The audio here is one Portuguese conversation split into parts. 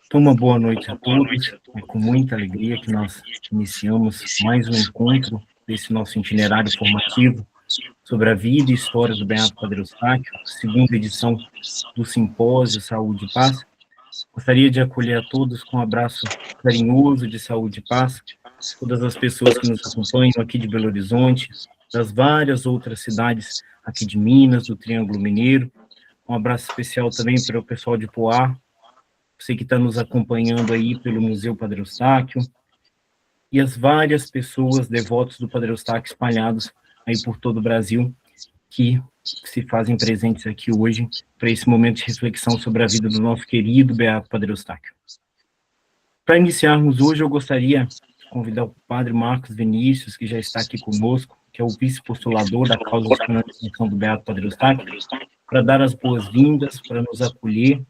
Então, uma boa noite a todos. É com muita alegria que nós iniciamos mais um encontro desse nosso itinerário formativo sobre a vida e história do Beato Padre Eustáquio, segunda edição do Simpósio Saúde e Paz. Gostaria de acolher a todos com um abraço carinhoso de saúde e paz, todas as pessoas que nos acompanham aqui de Belo Horizonte, das várias outras cidades aqui de Minas, do Triângulo Mineiro. Um abraço especial também para o pessoal de Poá, você que está nos acompanhando aí pelo Museu Padre Eustáquio, e as várias pessoas devotos do Padre Eustáquio espalhados aí por todo o Brasil, que se fazem presentes aqui hoje para esse momento de reflexão sobre a vida do nosso querido Beato Padre Eustáquio. Para iniciarmos hoje, eu gostaria de convidar o Padre Marcos Vinícius, que já está aqui conosco, que é o vice-postulador da causa de canonização do Beato Padre Eustáquio, para dar as boas-vindas, para nos acolher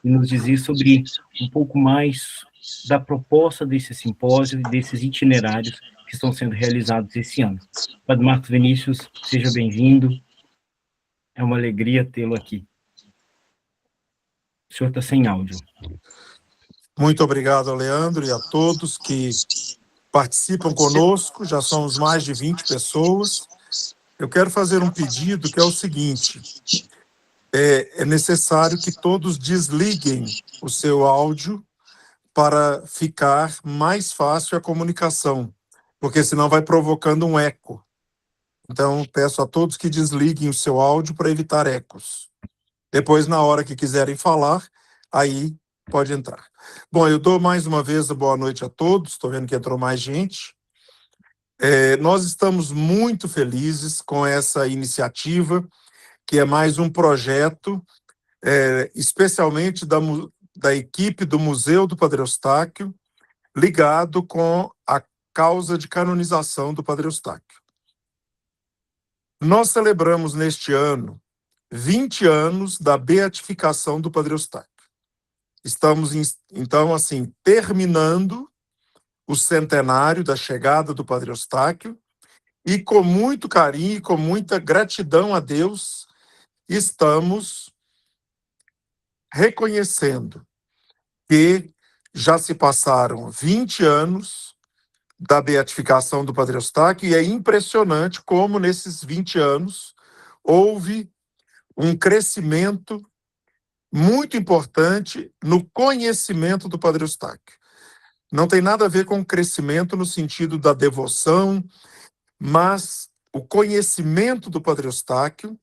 e nos dizer sobre um pouco mais da proposta desse simpósio e desses itinerários que estão sendo realizados esse ano. Padre Marcos Vinícius, seja bem-vindo. É uma alegria tê-lo aqui. O senhor está sem áudio. Muito obrigado, Leandro, e a todos que participam conosco. Já somos mais de 20 pessoas. Eu quero fazer um pedido que é o seguinte: é necessário que todos desliguem o seu áudio para ficar mais fácil a comunicação, porque senão vai provocando um eco. Então, peço a todos que desliguem o seu áudio para evitar ecos. Depois, na hora que quiserem falar, aí pode entrar. Bom, eu dou mais uma vez a boa noite a todos. Estou vendo que entrou mais gente. Nós estamos muito felizes com essa iniciativa, que é mais um projeto, especialmente da equipe do Museu do Padre Eustáquio, ligado com a causa de canonização do Padre Eustáquio. Nós celebramos neste ano 20 anos da beatificação do Padre Eustáquio. Estamos, então, assim, terminando o centenário da chegada do Padre Eustáquio e, com muito carinho e com muita gratidão a Deus, estamos reconhecendo que já se passaram 20 anos da beatificação do Padre Eustáquio, e é impressionante como nesses 20 anos houve um crescimento muito importante no conhecimento do Padre Eustáquio. Não tem nada a ver com crescimento no sentido da devoção, mas o conhecimento do Padre Eustáquio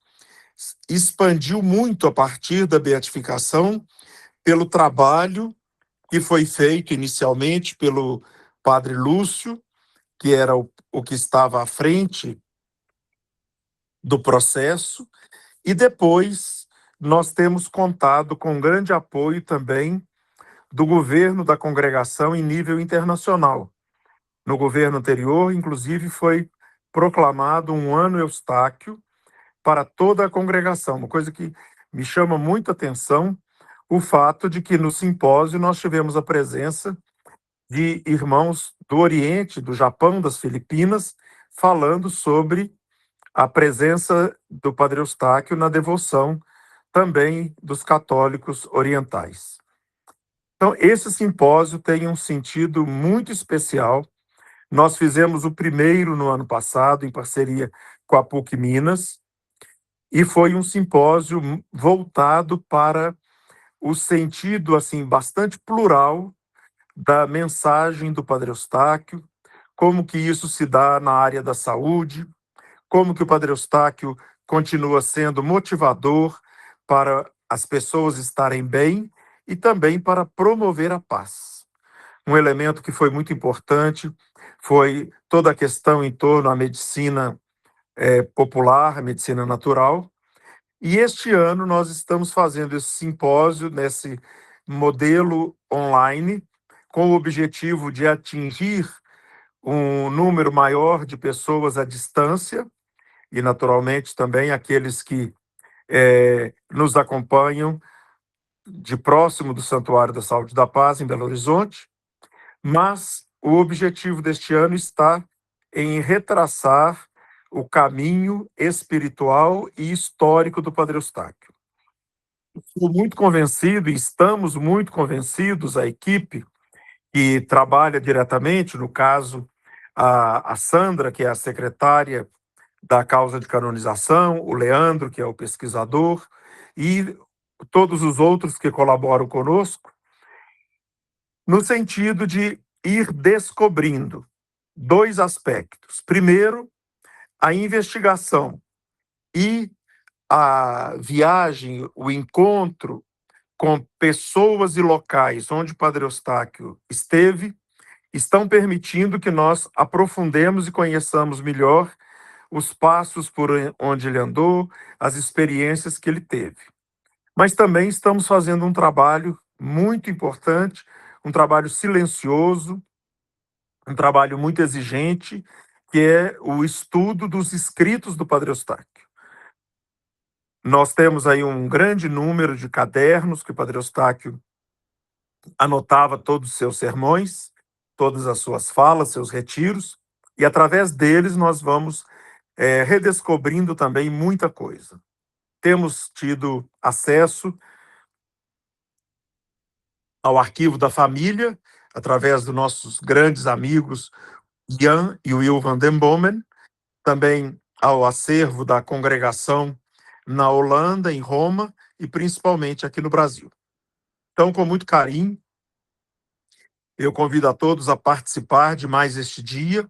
expandiu muito a partir da beatificação pelo trabalho que foi feito inicialmente pelo Padre Lúcio, que era o que estava à frente do processo, e depois nós temos contado com grande apoio também do governo da congregação em nível internacional. No governo anterior, inclusive, foi proclamado um ano Eustáquio para toda a congregação, uma coisa que me chama muita atenção, o fato de que no simpósio nós tivemos a presença de irmãos do Oriente, do Japão, das Filipinas, falando sobre a presença do Padre Eustáquio na devoção também dos católicos orientais. Então, esse simpósio tem um sentido muito especial. Nós fizemos o primeiro no ano passado, em parceria com a PUC Minas, e foi um simpósio voltado para o sentido assim bastante plural da mensagem do Padre Eustáquio, como que isso se dá na área da saúde, como que o Padre Eustáquio continua sendo motivador para as pessoas estarem bem e também para promover a paz. Um elemento que foi muito importante foi toda a questão em torno à medicina popular, a medicina natural. E este ano nós estamos fazendo esse simpósio nesse modelo online, com o objetivo de atingir um número maior de pessoas à distância, e naturalmente também aqueles que nos acompanham de próximo do Santuário da Saúde e da Paz, em Belo Horizonte, mas o objetivo deste ano está em retraçar o caminho espiritual e histórico do Padre Eustáquio. Estou muito convencido, e estamos muito convencidos, a equipe que trabalha diretamente, no caso, a Sandra, que é a secretária da causa de canonização, o Leandro, que é o pesquisador, e todos os outros que colaboram conosco, no sentido de ir descobrindo dois aspectos. Primeiro, a investigação e a viagem, o encontro com pessoas e locais onde o Padre Eustáquio esteve, estão permitindo que nós aprofundemos e conheçamos melhor os passos por onde ele andou, as experiências que ele teve. Mas também estamos fazendo um trabalho muito importante, um trabalho silencioso, um trabalho muito exigente, que é o estudo dos escritos do Padre Eustáquio. Nós temos aí um grande número de cadernos que o Padre Eustáquio anotava todos os seus sermões, todas as suas falas, seus retiros, e através deles nós vamos redescobrindo também muita coisa. Temos tido acesso ao arquivo da família, através dos nossos grandes amigos Jan e Will van den Bomen, também ao acervo da congregação na Holanda, em Roma, e principalmente aqui no Brasil. Então, com muito carinho, eu convido a todos a participar de mais este dia,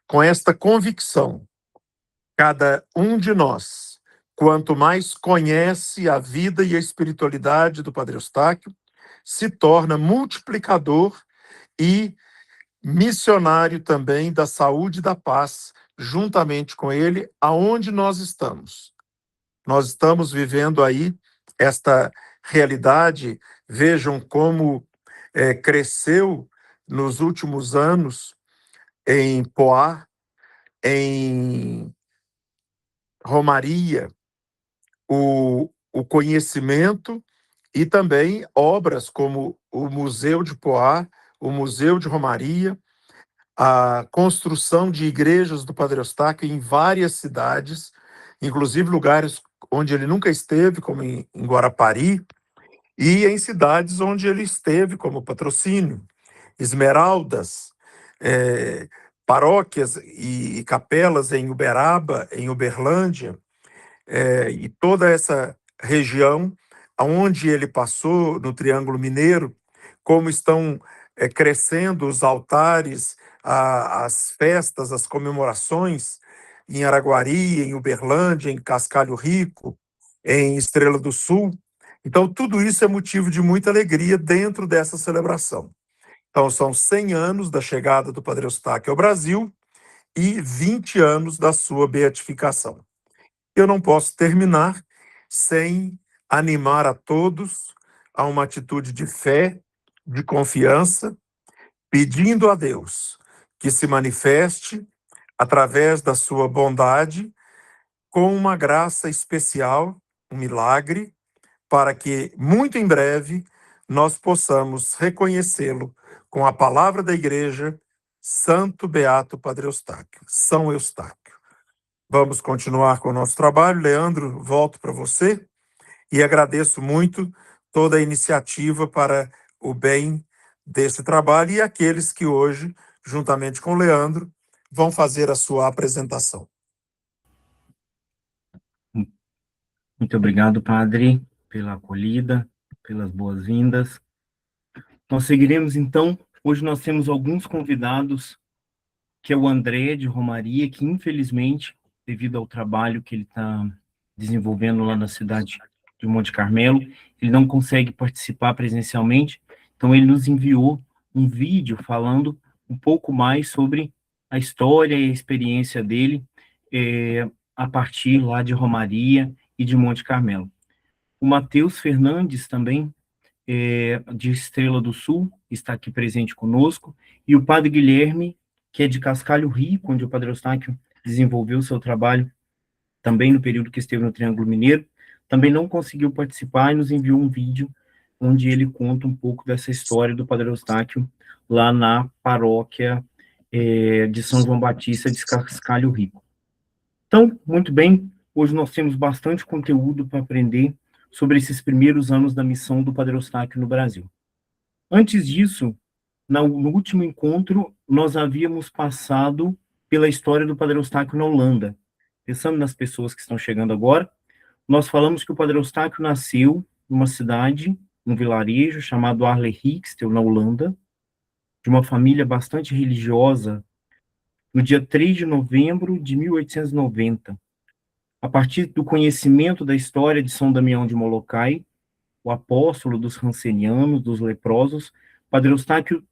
com esta convicção: cada um de nós, quanto mais conhece a vida e a espiritualidade do Padre Eustáquio, se torna multiplicador e missionário também da saúde e da paz, juntamente com ele, aonde nós estamos. Nós estamos vivendo aí esta realidade. Vejam como cresceu nos últimos anos em Poá, em Romaria, o conhecimento, e também obras como o Museu de Poá, o Museu de Romaria, a construção de igrejas do Padre Eustáquio em várias cidades, inclusive lugares onde ele nunca esteve, como em Guarapari, e em cidades onde ele esteve, como Patrocínio, Esmeraldas, paróquias e capelas em Uberaba, em Uberlândia, e toda essa região onde ele passou, no Triângulo Mineiro, como estão crescendo os altares, as festas, as comemorações em Araguari, em Uberlândia, em Cascalho Rico, em Estrela do Sul. Então, tudo isso é motivo de muita alegria dentro dessa celebração. Então, são 100 anos da chegada do Padre Eustáquio ao Brasil e 20 anos da sua beatificação. Eu não posso terminar sem animar a todos a uma atitude de fé, de confiança, pedindo a Deus que se manifeste através da sua bondade com uma graça especial, um milagre, para que muito em breve nós possamos reconhecê-lo com a palavra da Igreja, Santo Beato Padre Eustáquio, São Eustáquio. Vamos continuar com o nosso trabalho. Leandro, volto para você e agradeço muito toda a iniciativa para o bem desse trabalho e aqueles que hoje, juntamente com o Leandro, vão fazer a sua apresentação. Muito obrigado, Padre, pela acolhida, pelas boas-vindas. Nós seguiremos, então. Hoje nós temos alguns convidados, que é o André de Romaria, que infelizmente, devido ao trabalho que ele está desenvolvendo lá na cidade de Monte Carmelo, ele não consegue participar presencialmente, então ele nos enviou um vídeo falando um pouco mais sobre a história e a experiência dele a partir lá de Romaria e de Monte Carmelo. O Matheus Fernandes também, de Estrela do Sul, está aqui presente conosco, e o Padre Guilherme, que é de Cascalho Rico, onde o Padre Eustáquio desenvolveu seu trabalho também no período que esteve no Triângulo Mineiro, também não conseguiu participar e nos enviou um vídeo onde ele conta um pouco dessa história do Padre Eustáquio lá na paróquia de São João Batista de Cascalho Rico. Então, muito bem, hoje nós temos bastante conteúdo para aprender sobre esses primeiros anos da missão do Padre Eustáquio no Brasil. Antes disso, no último encontro, nós havíamos passado pela história do Padre Eustáquio na Holanda. Pensando nas pessoas que estão chegando agora, nós falamos que o Padre Eustáquio nasceu numa cidade, num vilarejo chamado Arle-Hikstel, na Holanda, de uma família bastante religiosa, no dia 3 de novembro de 1890. A partir do conhecimento da história de São Damião de Molokai, o apóstolo dos rancenianos, dos leprosos, Padre Eustáquio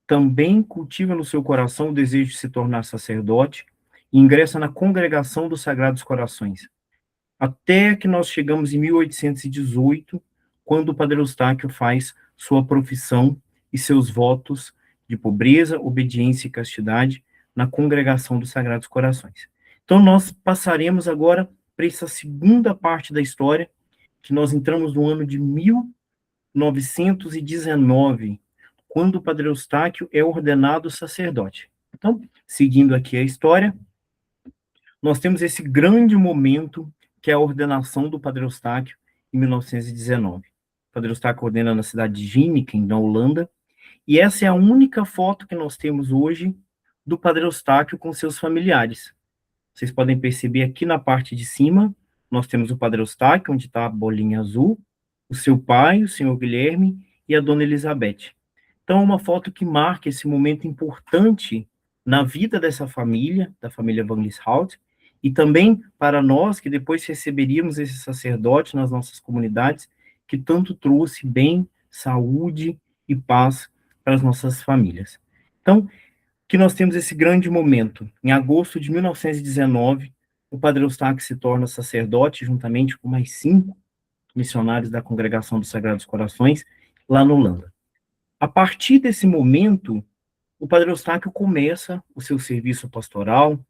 também cultiva no seu coração o desejo de se tornar sacerdote e ingressa na Congregação dos Sagrados Corações. Até que nós chegamos em 1818, quando o Padre Eustáquio faz sua profissão e seus votos de pobreza, obediência e castidade na Congregação dos Sagrados Corações. Então, nós passaremos agora para essa segunda parte da história, que nós entramos no ano de 1919, quando o Padre Eustáquio é ordenado sacerdote. Então, seguindo aqui a história, nós temos esse grande momento, que é a ordenação do Padre Eustáquio, em 1919. O Padre Eustáquio ordena na cidade de Ginneken, na Holanda, e essa é a única foto que nós temos hoje do Padre Eustáquio com seus familiares. Vocês podem perceber aqui na parte de cima, nós temos o Padre Eustáquio, onde está a bolinha azul, o seu pai, o senhor Guilherme, e a dona Elizabeth. Então, é uma foto que marca esse momento importante na vida dessa família, da família Van Lieshout, e também para nós, que depois receberíamos esse sacerdote nas nossas comunidades, que tanto trouxe bem, saúde e paz para as nossas famílias. Então, que nós temos esse grande momento. Em agosto de 1919, o Padre Eustáquio se torna sacerdote, juntamente com mais 5 missionários da Congregação dos Sagrados Corações, lá na Holanda. A partir desse momento, o Padre Eustáquio começa o seu serviço pastoral,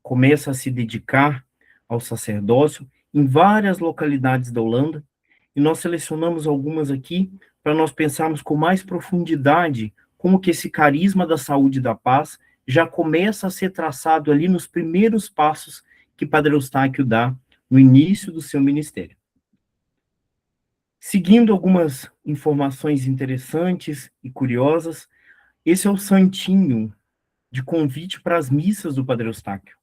começa a se dedicar ao sacerdócio em várias localidades da Holanda, e nós selecionamos algumas aqui para nós pensarmos com mais profundidade como que esse carisma da saúde e da paz já começa a ser traçado ali nos primeiros passos que Padre Eustáquio dá no início do seu ministério. Seguindo algumas informações interessantes e curiosas, esse é o santinho de convite para as missas do Padre Eustáquio,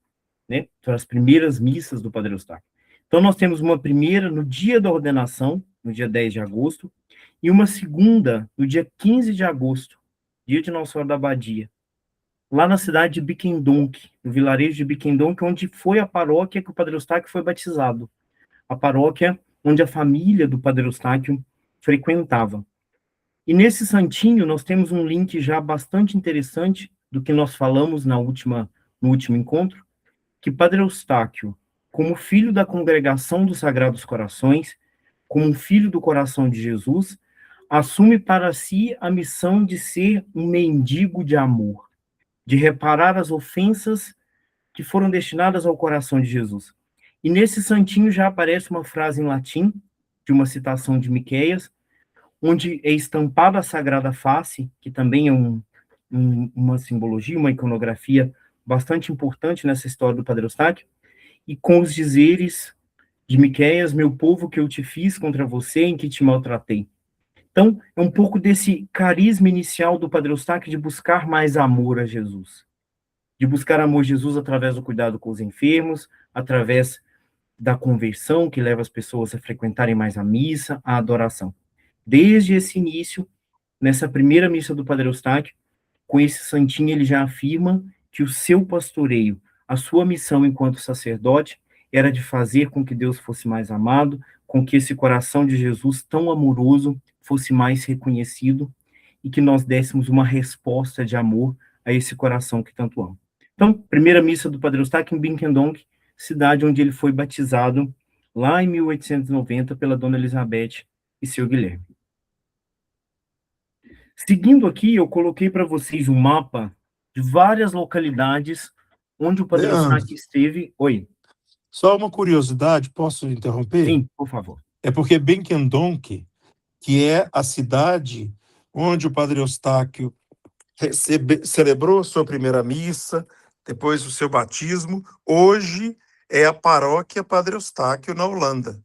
né? Para as primeiras missas do Padre Eustáquio. Então, nós temos uma primeira no dia da ordenação, no dia 10 de agosto, e uma segunda no dia 15 de agosto, dia de Nossa Senhora da Abadia, lá na cidade de Bickendonck, no vilarejo de Bickendonck, onde foi a paróquia que o Padre Eustáquio foi batizado, a paróquia onde a família do Padre Eustáquio frequentava. E nesse santinho nós temos um link já bastante interessante do que nós falamos no último encontro, que Padre Eustáquio, como filho da Congregação dos Sagrados Corações, como filho do coração de Jesus, assume para si a missão de ser um mendigo de amor, de reparar as ofensas que foram destinadas ao coração de Jesus. E nesse santinho já aparece uma frase em latim, de uma citação de Miqueias, onde é estampada a Sagrada Face, que também é uma simbologia, uma iconografia bastante importante nessa história do Padre Eustáquio, e com os dizeres de Miqueias, meu povo, que eu te fiz contra você, em que te maltratei. Então, é um pouco desse carisma inicial do Padre Eustáquio de buscar mais amor a Jesus, de buscar amor a Jesus através do cuidado com os enfermos, através da conversão, que leva as pessoas a frequentarem mais a missa, a adoração. Desde esse início, nessa primeira missa do Padre Eustáquio, com esse santinho, ele já afirma que o seu pastoreio, a sua missão enquanto sacerdote, era de fazer com que Deus fosse mais amado, com que esse coração de Jesus tão amoroso fosse mais reconhecido e que nós dessemos uma resposta de amor a esse coração que tanto ama. Então, primeira missa do Padre Eustáquio em Bickendonck, cidade onde ele foi batizado lá em 1890 pela dona Elizabeth e seu Guilherme. Seguindo aqui, eu coloquei para vocês um mapa de várias localidades onde o Padre Eustáquio esteve. Oi. Só uma curiosidade, posso interromper? Sim, por favor. É porque Bickendonck, que é a cidade onde o Padre Eustáquio celebrou sua primeira missa, depois o seu batismo, hoje é a paróquia Padre Eustáquio na Holanda.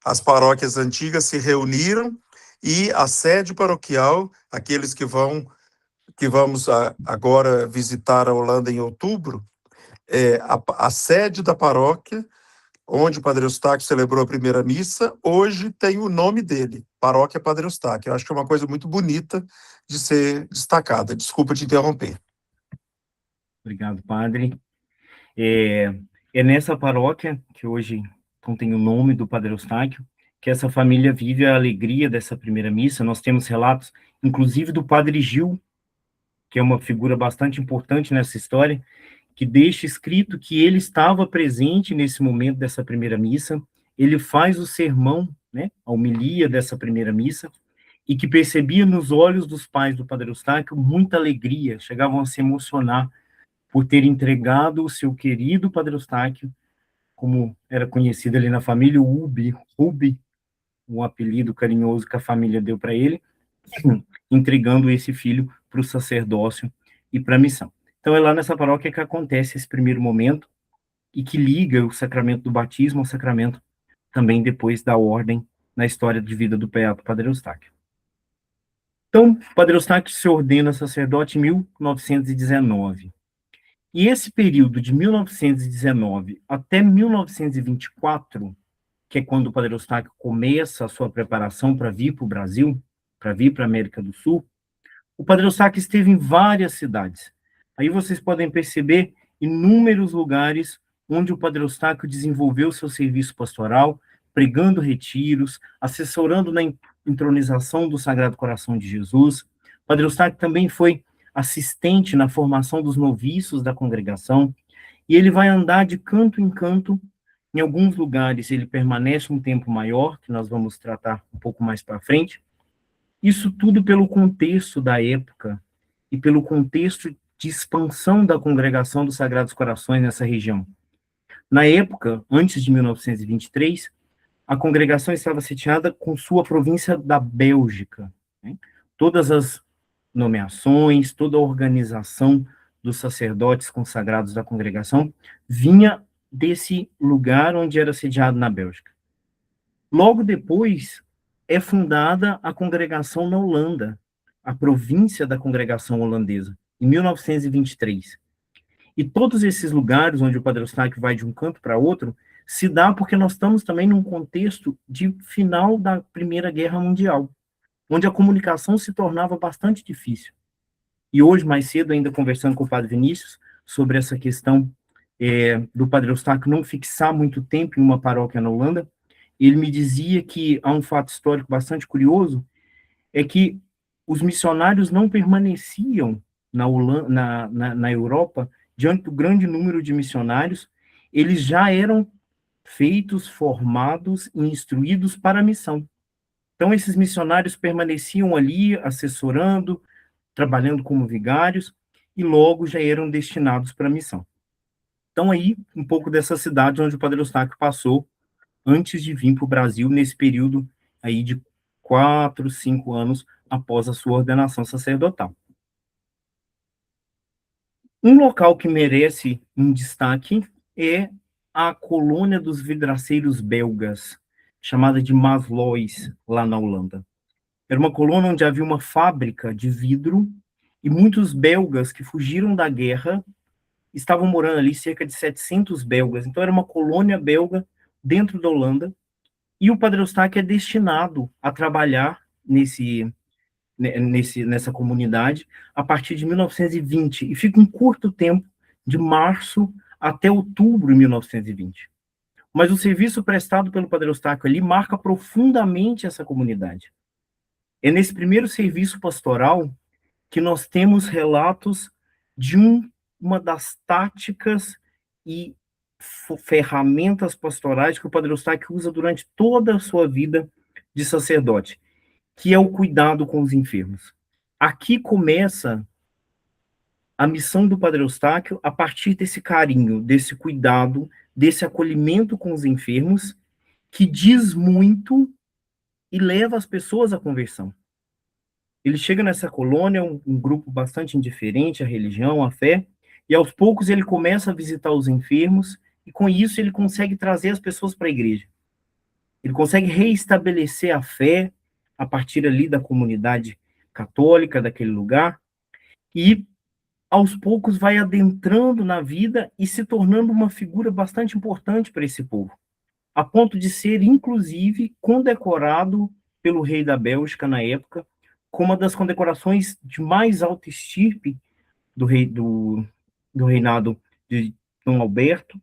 as paróquias antigas se reuniram e a sede paroquial, aqueles que vamos agora visitar a Holanda em outubro, a sede da paróquia, onde o Padre Eustáquio celebrou a primeira missa, hoje tem o nome dele, Paróquia Padre Eustáquio. Eu acho que é uma coisa muito bonita de ser destacada. Desculpa te interromper. Obrigado, padre. É nessa paróquia, que hoje contém o nome do Padre Eustáquio, que essa família vive a alegria dessa primeira missa. Nós temos relatos, inclusive, do Padre Gil, que é uma figura bastante importante nessa história, que deixa escrito que ele estava presente nesse momento dessa primeira missa, ele faz o sermão, né, a homilia dessa primeira missa, e que percebia nos olhos dos pais do Padre Eustáquio muita alegria, chegavam a se emocionar por ter entregado o seu querido Padre Eustáquio, como era conhecido ali na família, o Rubi, um apelido carinhoso que a família deu para ele, entregando esse filho para o sacerdócio e para a missão. Então é lá nessa paróquia que acontece esse primeiro momento e que liga o sacramento do batismo ao sacramento também depois da ordem na história de vida do Beato Padre Eustáquio. Então, Padre Eustáquio se ordena sacerdote em 1919. E esse período de 1919 até 1924, que é quando o Padre Eustáquio começa a sua preparação para vir para o Brasil, para vir para a América do Sul, o Padre Eustáquio esteve em várias cidades. Aí vocês podem perceber inúmeros lugares onde o Padre Eustáquio desenvolveu seu serviço pastoral, pregando retiros, assessorando na entronização do Sagrado Coração de Jesus. O Padre Eustáquio também foi assistente na formação dos noviços da congregação, e ele vai andar de canto em canto. Em alguns lugares ele permanece um tempo maior, que nós vamos tratar um pouco mais para frente. Isso tudo pelo contexto da época e pelo contexto de expansão da congregação dos Sagrados Corações nessa região. Na época, antes de 1923, a congregação estava sitiada com sua província da Bélgica, né? Todas as nomeações, toda a organização dos sacerdotes consagrados da congregação vinha desse lugar onde era sediado na Bélgica. Logo depois, é fundada a congregação na Holanda, a província da congregação holandesa, em 1923. E todos esses lugares onde o Padre Eustáquio vai de um canto para outro, se dá porque nós estamos também num contexto de final da Primeira Guerra Mundial, onde a comunicação se tornava bastante difícil. E hoje, mais cedo, ainda conversando com o Padre Vinícius, sobre essa questão do Padre Eustáquio não fixar muito tempo em uma paróquia na Holanda, ele me dizia que há um fato histórico bastante curioso, é que os missionários não permaneciam na Europa, diante do grande número de missionários, eles já eram feitos, formados e instruídos para a missão. Então, esses missionários permaneciam ali, assessorando, trabalhando como vigários, e logo já eram destinados para a missão. Então, aí, um pouco dessa cidade onde o Padre Eustáquio passou, antes de vir para o Brasil, nesse período aí de 4, 5 anos após a sua ordenação sacerdotal. Um local que merece um destaque é a colônia dos vidraceiros belgas, chamada de Maasluis, lá na Holanda. Era uma colônia onde havia uma fábrica de vidro e muitos belgas que fugiram da guerra estavam morando ali, cerca de 700 belgas. Então, era uma colônia belga dentro da Holanda, e o Padre Eustáquio é destinado a trabalhar nessa comunidade a partir de 1920, e fica um curto tempo, de março até outubro de 1920. Mas o serviço prestado pelo Padre Eustáquio ali marca profundamente essa comunidade. É nesse primeiro serviço pastoral que nós temos relatos de uma das táticas e ferramentas pastorais que o Padre Eustáquio usa durante toda a sua vida de sacerdote, que é o cuidado com os enfermos. Aqui começa a missão do Padre Eustáquio a partir desse carinho, desse cuidado, desse acolhimento com os enfermos, que diz muito e leva as pessoas à conversão. Ele chega nessa colônia, um grupo bastante indiferente à religião, à fé, e aos poucos ele começa a visitar os enfermos, e com isso ele consegue trazer as pessoas para a igreja. Ele consegue reestabelecer a fé a partir ali da comunidade católica daquele lugar e aos poucos vai adentrando na vida e se tornando uma figura bastante importante para esse povo, a ponto de ser, inclusive, condecorado pelo rei da Bélgica na época, como uma das condecorações de mais alta estirpe do reinado de Dom Alberto,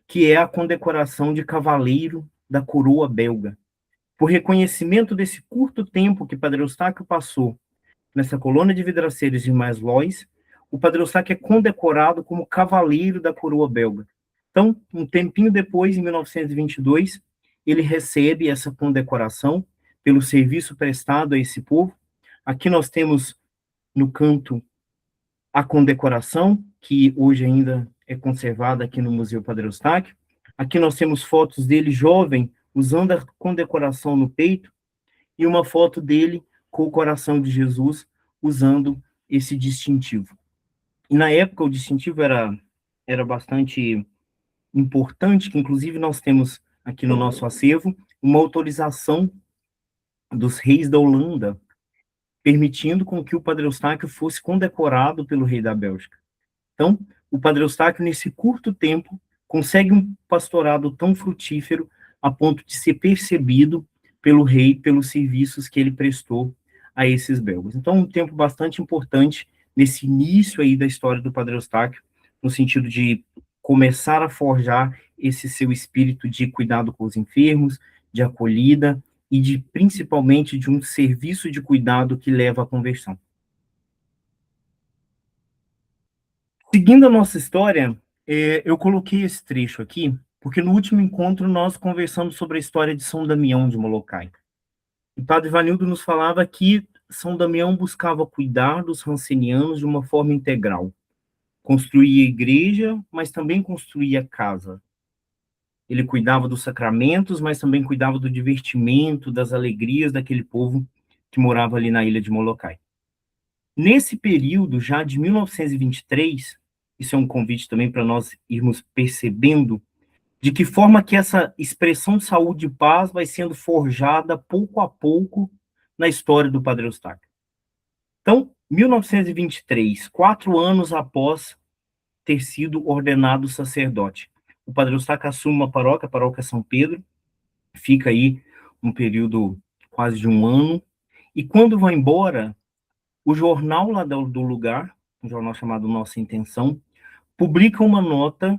que é a condecoração de cavaleiro da coroa belga. Por reconhecimento desse curto tempo que Padre Eustáquio passou nessa colônia de vidraceiros de Maslóis, o Padre Eustáquio é condecorado como cavaleiro da coroa belga. Então, um tempinho depois, em 1922, ele recebe essa condecoração pelo serviço prestado a esse povo. Aqui nós temos no canto a condecoração, que hoje ainda é conservada aqui no Museu Padre Eustáquio. Aqui nós temos fotos dele jovem, usando a condecoração no peito, e uma foto dele com o coração de Jesus, usando esse distintivo. E na época o distintivo era bastante importante, que inclusive nós temos aqui no nosso acervo uma autorização dos reis da Holanda, permitindo com que o Padre Eustáquio fosse condecorado pelo rei da Bélgica. Então, o Padre Eustáquio, nesse curto tempo, consegue um pastorado tão frutífero a ponto de ser percebido pelo rei, pelos serviços que ele prestou a esses belgas. Então, um tempo bastante importante nesse início aí da história do Padre Eustáquio, no sentido de começar a forjar esse seu espírito de cuidado com os enfermos, de acolhida e de, principalmente, de um serviço de cuidado que leva à conversão. Seguindo a nossa história, eu coloquei esse trecho aqui, porque no último encontro nós conversamos sobre a história de São Damião de Molokai. E Padre Ivanildo nos falava que São Damião buscava cuidar dos rancenianos de uma forma integral. Construía igreja, mas também construía casa. Ele cuidava dos sacramentos, mas também cuidava do divertimento, das alegrias daquele povo que morava ali na ilha de Molokai. Nesse período, já de 1923, isso é um convite também para nós irmos percebendo de que forma que essa expressão saúde e paz vai sendo forjada pouco a pouco na história do Padre Eustáquio. Então, 1923, 4 anos após ter sido ordenado sacerdote, o Padre Eustáquio assume uma paróquia, a paróquia São Pedro, fica aí um período quase de um ano, e quando vai embora, o jornal lá do lugar, um jornal chamado Nossa Intenção, publica uma nota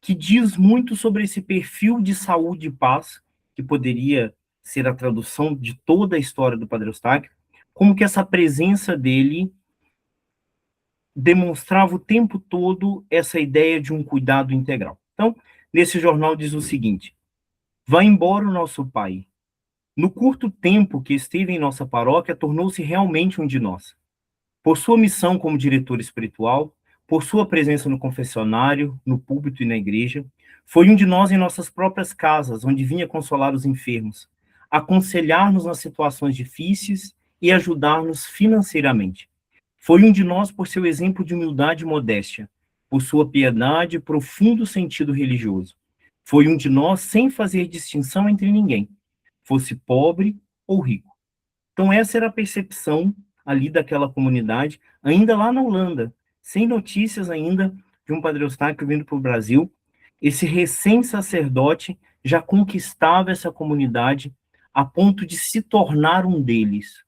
que diz muito sobre esse perfil de saúde e paz, que poderia ser a tradução de toda a história do Padre Eustáquio, como que essa presença dele demonstrava o tempo todo essa ideia de um cuidado integral. Então, nesse jornal diz o seguinte: vai embora o nosso pai. No curto tempo que esteve em nossa paróquia, tornou-se realmente um de nós. Por sua missão como diretor espiritual, por sua presença no confessionário, no púlpito e na igreja, foi um de nós em nossas próprias casas, onde vinha consolar os enfermos, aconselhar-nos nas situações difíceis e ajudar-nos financeiramente. Foi um de nós por seu exemplo de humildade e modéstia, por sua piedade e profundo sentido religioso. Foi um de nós sem fazer distinção entre ninguém, fosse pobre ou rico. Então essa era a percepção ali daquela comunidade, ainda lá na Holanda, sem notícias ainda de um Padre Eustáquio vindo para o Brasil. Esse recém-sacerdote já conquistava essa comunidade a ponto de se tornar um deles.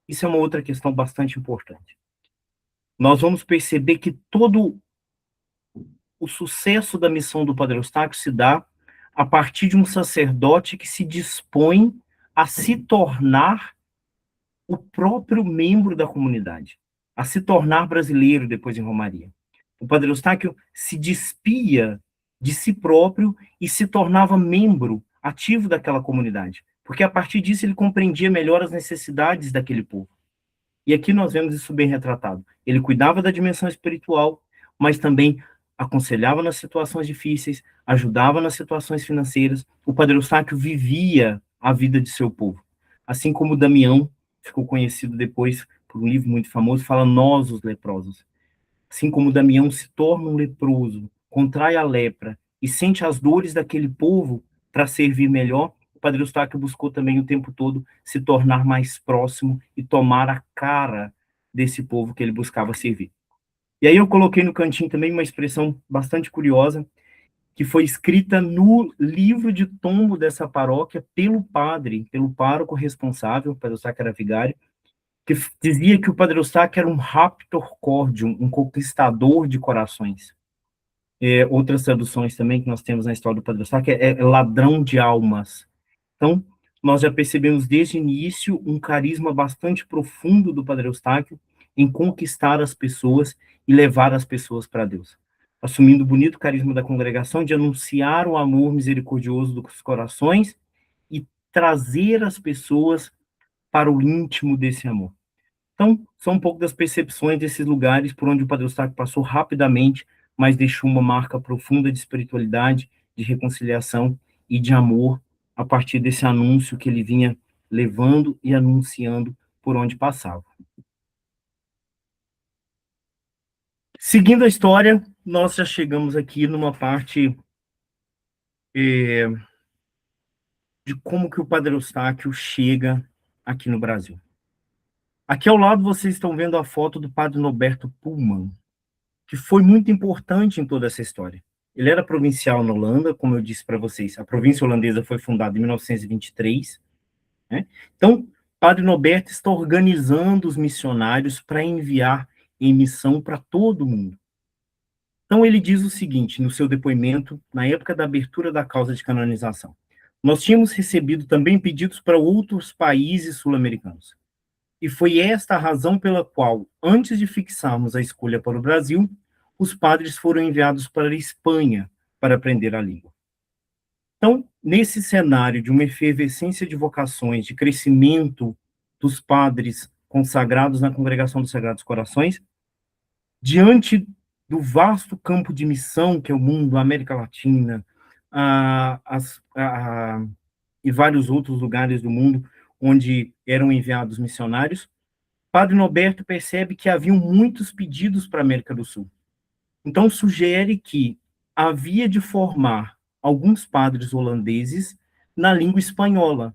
Isso é uma outra questão bastante importante. Nós vamos perceber que todo o sucesso da missão do Padre Eustáquio se dá a partir de um sacerdote que se dispõe a se tornar o próprio membro da comunidade, a se tornar brasileiro depois em Romaria. O Padre Eustáquio se despia de si próprio e se tornava membro ativo daquela comunidade, porque a partir disso ele compreendia melhor as necessidades daquele povo. E aqui nós vemos isso bem retratado. Ele cuidava da dimensão espiritual, mas também aconselhava nas situações difíceis, ajudava nas situações financeiras. O Padre Eustáquio vivia a vida de seu povo. Assim como Damião ficou conhecido depois por um livro muito famoso, fala nós, os leprosos. Assim como Damião se torna um leproso, contrai a lepra e sente as dores daquele povo para servir melhor, o Padre Eustáquio buscou também o tempo todo se tornar mais próximo e tomar a cara desse povo que ele buscava servir. E aí eu coloquei no cantinho também uma expressão bastante curiosa, que foi escrita no livro de tombo dessa paróquia pelo padre, pelo pároco responsável, o Padre Eustáquio era vigário, que dizia que o Padre Eustáquio era um raptor cordium, um conquistador de corações. Outras traduções também que nós temos na história do Padre Eustáquio é ladrão de almas. Então, nós já percebemos desde o início um carisma bastante profundo do Padre Eustáquio em conquistar as pessoas e levar as pessoas para Deus, assumindo o bonito carisma da congregação de anunciar o amor misericordioso dos corações e trazer as pessoas para o íntimo desse amor. Então, são um pouco das percepções desses lugares por onde o Padre Eustáquio passou rapidamente, mas deixou uma marca profunda de espiritualidade, de reconciliação e de amor a partir desse anúncio que ele vinha levando e anunciando por onde passava. Seguindo a história, nós já chegamos aqui numa parte de como que o Padre Eustáquio chega aqui no Brasil. Aqui ao lado vocês estão vendo a foto do Padre Norberto Pullman, que foi muito importante em toda essa história. Ele era provincial na Holanda, como eu disse para vocês, a província holandesa foi fundada em 1923, né? Então, Padre Norberto está organizando os missionários para enviar em missão para todo mundo. Então, ele diz o seguinte, no seu depoimento, na época da abertura da causa de canonização: nós tínhamos recebido também pedidos para outros países sul-americanos. E foi esta a razão pela qual, antes de fixarmos a escolha para o Brasil, os padres foram enviados para a Espanha para aprender a língua. Então, nesse cenário de uma efervescência de vocações, de crescimento dos padres consagrados na Congregação dos Sagrados Corações, diante do vasto campo de missão que é o mundo, a América Latina, e vários outros lugares do mundo onde eram enviados missionários, Padre Norberto percebe que haviam muitos pedidos para a América do Sul. Então, sugere que havia de formar alguns padres holandeses na língua espanhola,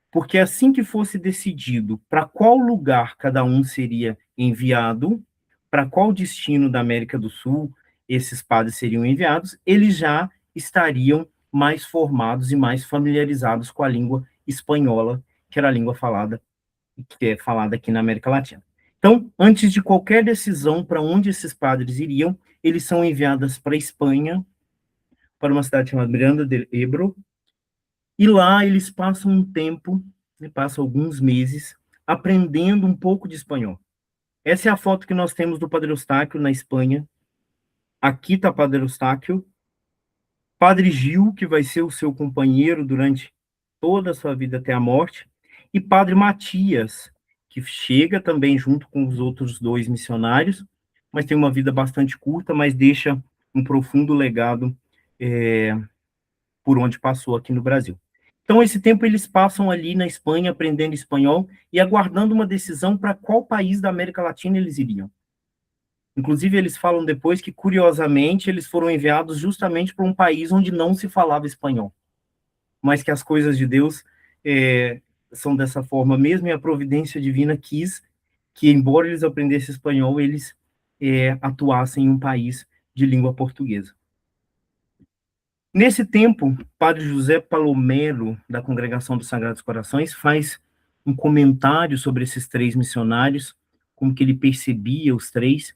porque assim que fosse decidido para qual lugar cada um seria enviado, para qual destino da América do Sul esses padres seriam enviados, eles já estariam mais formados e mais familiarizados com a língua espanhola, que era a língua falada, que é falada aqui na América Latina. Então, antes de qualquer decisão para onde esses padres iriam, eles são enviados para a Espanha, para uma cidade chamada Miranda del Ebro, e lá eles passam um tempo, passam alguns meses, aprendendo um pouco de espanhol. Essa é a foto que nós temos do Padre Eustáquio na Espanha. Aqui está Padre Eustáquio. Padre Gil, que vai ser o seu companheiro durante toda a sua vida até a morte, e Padre Matias, que chega também junto com os outros dois missionários, mas tem uma vida bastante curta, mas deixa um profundo legado por onde passou aqui no Brasil. Então, esse tempo eles passam ali na Espanha, aprendendo espanhol e aguardando uma decisão para qual país da América Latina eles iriam. Inclusive, eles falam depois que, curiosamente, eles foram enviados justamente para um país onde não se falava espanhol, mas que as coisas de Deus são dessa forma mesmo, e a providência divina quis que, embora eles aprendessem espanhol, eles atuassem em um país de língua portuguesa. Nesse tempo, Padre José Palomero, da Congregação dos Sagrados Corações, faz um comentário sobre esses três missionários, como que ele percebia os três,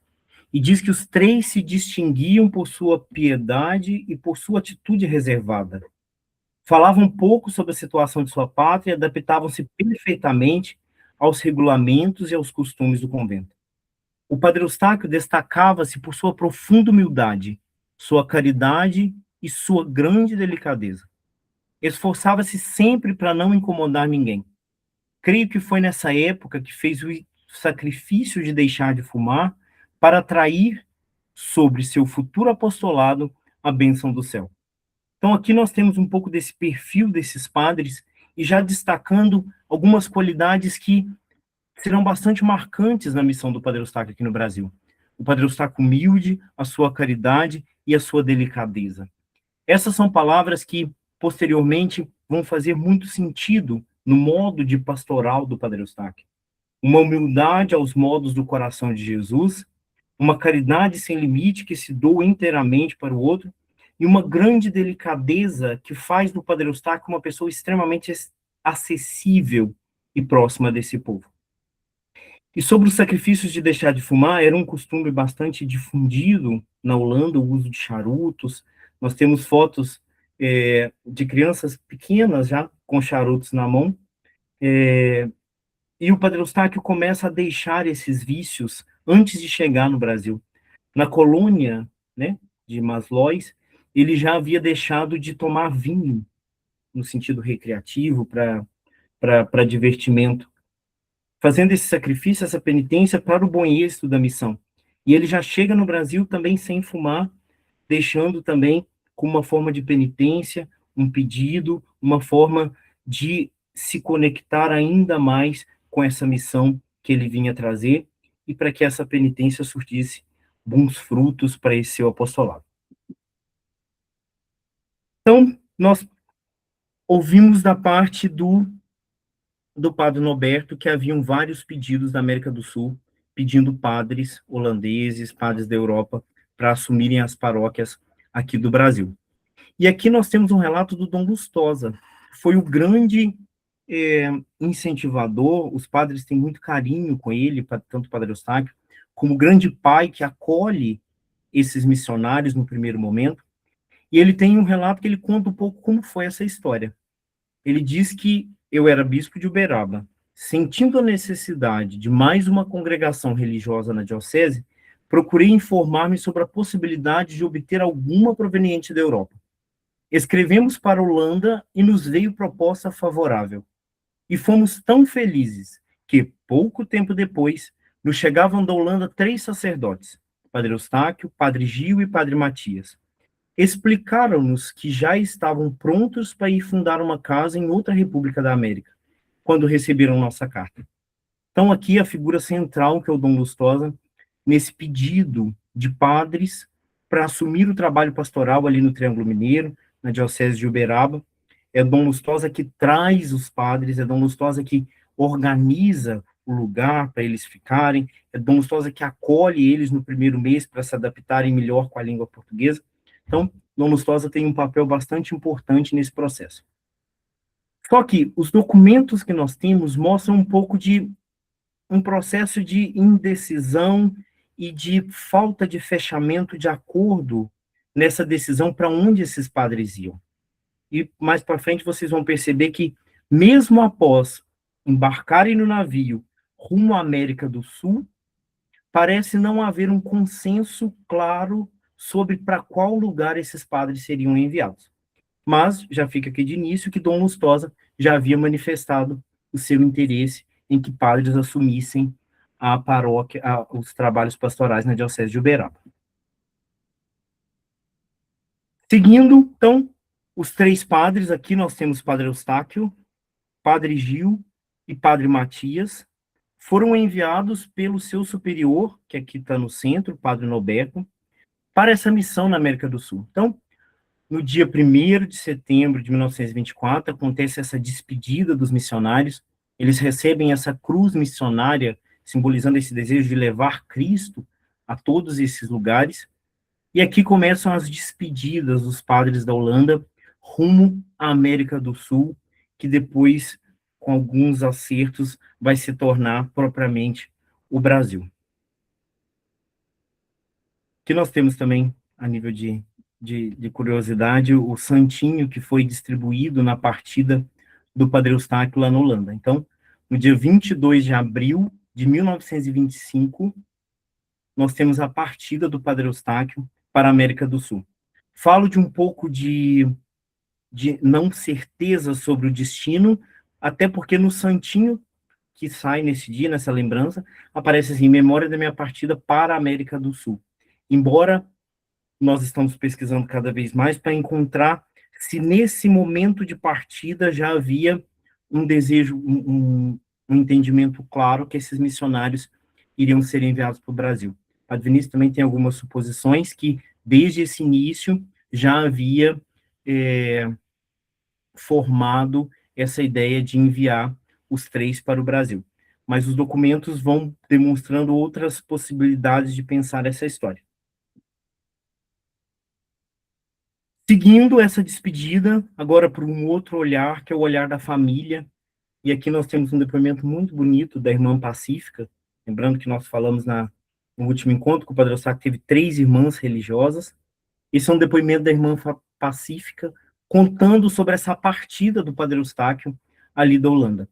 e diz que os três se distinguiam por sua piedade e por sua atitude reservada. Falavam pouco sobre a situação de sua pátria e adaptavam-se perfeitamente aos regulamentos e aos costumes do convento. O Padre Eustáquio destacava-se por sua profunda humildade, sua caridade e sua grande delicadeza. Esforçava-se sempre para não incomodar ninguém. Creio que foi nessa época que fez o sacrifício de deixar de fumar para atrair sobre seu futuro apostolado a bênção do céu. Então, aqui nós temos um pouco desse perfil desses padres e já destacando algumas qualidades que serão bastante marcantes na missão do Padre Eustáquio aqui no Brasil. O Padre Eustáquio humilde, a sua caridade e a sua delicadeza. Essas são palavras que, posteriormente, vão fazer muito sentido no modo de pastoral do Padre Eustáquio. Uma humildade aos modos do coração de Jesus, uma caridade sem limite que se doa inteiramente para o outro, e uma grande delicadeza que faz do Padre Eustáquio uma pessoa extremamente acessível e próxima desse povo. E sobre os sacrifícios de deixar de fumar, era um costume bastante difundido na Holanda, o uso de charutos. Nós temos fotos de crianças pequenas já com charutos na mão, e o Padre Eustáquio começa a deixar esses vícios antes de chegar no Brasil. Na colônia, né, de Maslóis, ele já havia deixado de tomar vinho, no sentido recreativo, para divertimento, fazendo esse sacrifício, essa penitência para o bom êxito da missão. E ele já chega no Brasil também sem fumar, deixando também como uma forma de penitência, um pedido, uma forma de se conectar ainda mais com essa missão que ele vinha trazer e para que essa penitência surtisse bons frutos para esse seu apostolado. Então, nós ouvimos da parte do Padre Norberto que haviam vários pedidos da América do Sul, pedindo padres holandeses, padres da Europa, para assumirem as paróquias aqui do Brasil. E aqui nós temos um relato do Dom Lustosa, foi o grande incentivador, os padres têm muito carinho com ele, tanto o Padre Eustáquio, como o grande pai que acolhe esses missionários no primeiro momento, e ele tem um relato que ele conta um pouco como foi essa história. Ele diz que eu era bispo de Uberaba, sentindo a necessidade de mais uma congregação religiosa na diocese, procurei informar-me sobre a possibilidade de obter alguma proveniente da Europa. Escrevemos para a Holanda e nos veio proposta favorável. E fomos tão felizes que, pouco tempo depois, nos chegavam da Holanda 3 sacerdotes, Padre Eustáquio, Padre Gil e Padre Matias. Explicaram-nos que já estavam prontos para ir fundar uma casa em outra república da América, quando receberam nossa carta. Então, aqui a figura central, que é o Dom Lustosa, nesse pedido de padres para assumir o trabalho pastoral ali no Triângulo Mineiro, na Diocese de Uberaba. É Dom Lustosa que traz os padres, é Dom Lustosa que organiza o lugar para eles ficarem, é Dom Lustosa que acolhe eles no primeiro mês para se adaptarem melhor com a língua portuguesa. Então, Dom Lustosa tem um papel bastante importante nesse processo. Só que os documentos que nós temos mostram um pouco de um processo de indecisão e de falta de fechamento de acordo nessa decisão para onde esses padres iam. E mais para frente vocês vão perceber que, mesmo após embarcarem no navio rumo à América do Sul, parece não haver um consenso claro sobre para qual lugar esses padres seriam enviados. Mas já fica aqui de início que Dom Lustosa já havia manifestado o seu interesse em que padres assumissem a paróquia, os trabalhos pastorais na Diocese de Uberaba. Seguindo, então, os 3 padres, aqui nós temos Padre Eustáquio, Padre Gil e Padre Matias, foram enviados pelo seu superior, que aqui está no centro, Padre Norberto, para essa missão na América do Sul. Então, no dia 1º de setembro de 1924, acontece essa despedida dos missionários, eles recebem essa cruz missionária, simbolizando esse desejo de levar Cristo a todos esses lugares, e aqui começam as despedidas dos padres da Holanda rumo à América do Sul, que depois, com alguns acertos, vai se tornar propriamente o Brasil. Aqui nós temos também, a nível de curiosidade, o santinho que foi distribuído na partida do Padre Eustáquio lá na Holanda. Então, no dia 22 de abril de 1925, nós temos a partida do Padre Eustáquio para a América do Sul. Falo de um pouco de não certeza sobre o destino, até porque no santinho que sai nesse dia, nessa lembrança, aparece assim, memória da minha partida para a América do Sul. Embora nós estamos pesquisando cada vez mais para encontrar se nesse momento de partida já havia um desejo, um entendimento claro que esses missionários iriam ser enviados para o Brasil. Padre Vinícius também tem algumas suposições que, desde esse início, já havia formado essa ideia de enviar os três para o Brasil. Mas os documentos vão demonstrando outras possibilidades de pensar essa história. Seguindo essa despedida, agora por um outro olhar, que é o olhar da família, e aqui nós temos um depoimento muito bonito da irmã Pacífica, lembrando que nós falamos no último encontro que o Padre Eustáquio teve 3 irmãs religiosas. Esse é um depoimento da irmã Pacífica, contando sobre essa partida do Padre Eustáquio ali da Holanda.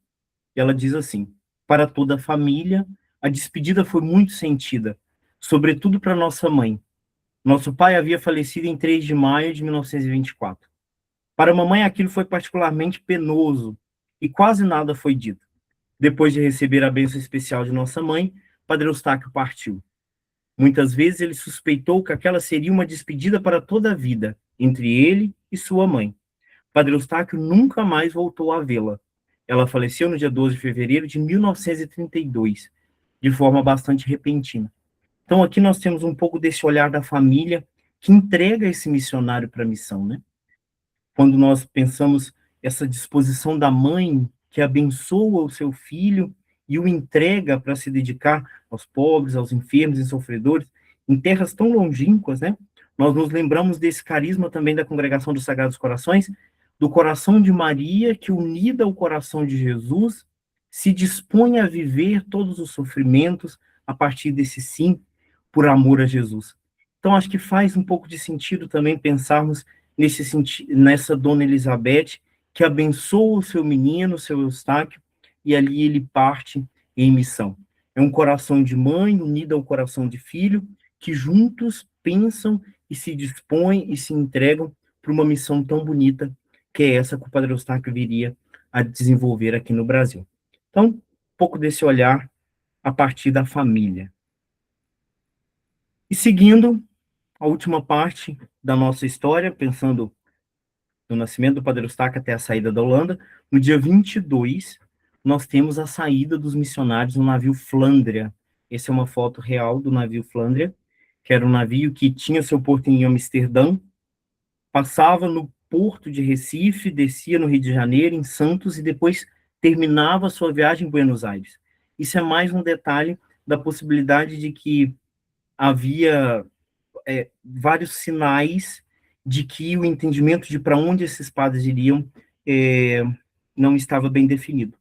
E ela diz assim: para toda a família, a despedida foi muito sentida, sobretudo para nossa mãe. Nosso pai havia falecido em 3 de maio de 1924. Para a mamãe, aquilo foi particularmente penoso e quase nada foi dito. Depois de receber a bênção especial de nossa mãe, Padre Eustáquio partiu. Muitas vezes ele suspeitou que aquela seria uma despedida para toda a vida, entre ele e sua mãe. Padre Eustáquio nunca mais voltou a vê-la. Ela faleceu no dia 12 de fevereiro de 1932, de forma bastante repentina. Então, aqui nós temos um pouco desse olhar da família que entrega esse missionário para a missão, né? Quando nós pensamos essa disposição da mãe que abençoa o seu filho e o entrega para se dedicar aos pobres, aos enfermos e sofredores, em terras tão longínquas, né? Nós nos lembramos desse carisma também da Congregação dos Sagrados Corações, do coração de Maria, que unida ao coração de Jesus, se dispõe a viver todos os sofrimentos a partir desse sim, por amor a Jesus. Então, acho que faz um pouco de sentido também pensarmos nessa Dona Elizabeth, que abençoa o seu menino, o seu Eustáquio, e ali ele parte em missão. É um coração de mãe unido ao coração de filho, que juntos pensam e se dispõem e se entregam para uma missão tão bonita, que é essa que o Padre Eustáquio viria a desenvolver aqui no Brasil. Então, um pouco desse olhar a partir da família. E seguindo a última parte da nossa história, pensando no nascimento do Padre Eustáquio até a saída da Holanda, no dia 22, nós temos a saída dos missionários no navio Flandria. Essa é uma foto real do navio Flandria, que era um navio que tinha seu porto em Amsterdã, passava no porto de Recife, descia no Rio de Janeiro, em Santos, e depois terminava sua viagem em Buenos Aires. Isso é mais um detalhe da possibilidade de que havia vários sinais de que o entendimento de para onde esses padres iriam não estava bem definido.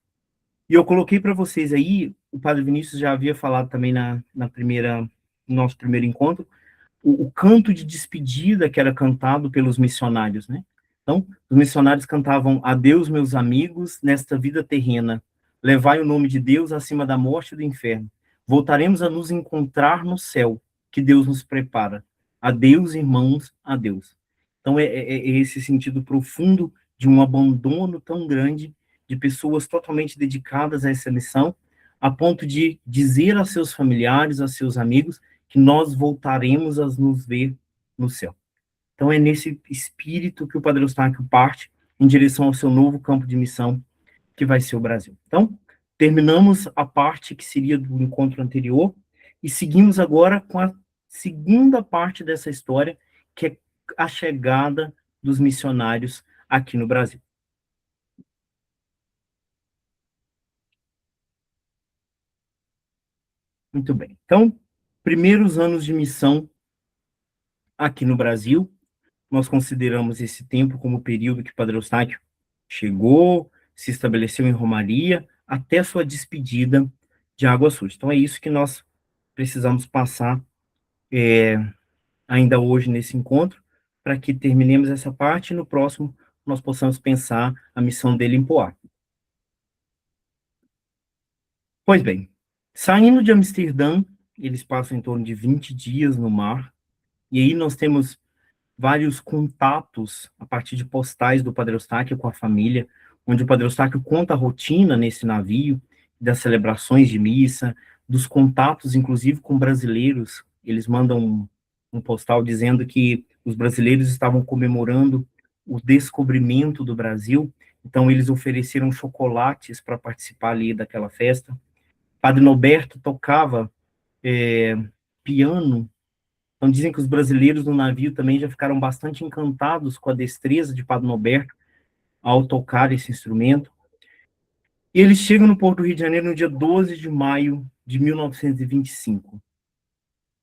E eu coloquei para vocês aí, o padre Vinícius já havia falado também no nosso primeiro encontro, o canto de despedida que era cantado pelos missionários, né? Então, os missionários cantavam: adeus, meus amigos, nesta vida terrena, levai o nome de Deus acima da morte e do inferno. Voltaremos a nos encontrar no céu, que Deus nos prepara. Adeus, irmãos, adeus. Então, é esse sentido profundo de um abandono tão grande, de pessoas totalmente dedicadas a essa missão, a ponto de dizer a seus familiares, a seus amigos, que nós voltaremos a nos ver no céu. Então, é nesse espírito que o Padre Eustáquio parte em direção ao seu novo campo de missão, que vai ser o Brasil. Então, terminamos a parte que seria do encontro anterior e seguimos agora com a segunda parte dessa história, que é a chegada dos missionários aqui no Brasil. Muito bem. Então, primeiros anos de missão aqui no Brasil, nós consideramos esse tempo como o período que Padre Eustáquio chegou, se estabeleceu em Romaria, até sua despedida de Água Suja. Então, é isso que nós precisamos passar ainda hoje nesse encontro, para que terminemos essa parte e no próximo nós possamos pensar a missão dele em Poá. Pois bem, saindo de Amsterdã, eles passam em torno de 20 dias no mar, e aí nós temos vários contatos a partir de postais do Padre Eustáquio com a família, onde o Padre Eustáquio conta a rotina nesse navio, das celebrações de missa, dos contatos, inclusive, com brasileiros. Eles mandam um postal dizendo que os brasileiros estavam comemorando o descobrimento do Brasil, então eles ofereceram chocolates para participar ali daquela festa. Padre Norberto tocava piano. Então, dizem que os brasileiros no navio também já ficaram bastante encantados com a destreza de Padre Norberto, ao tocar esse instrumento. E eles chegam no Porto do Rio de Janeiro no dia 12 de maio de 1925.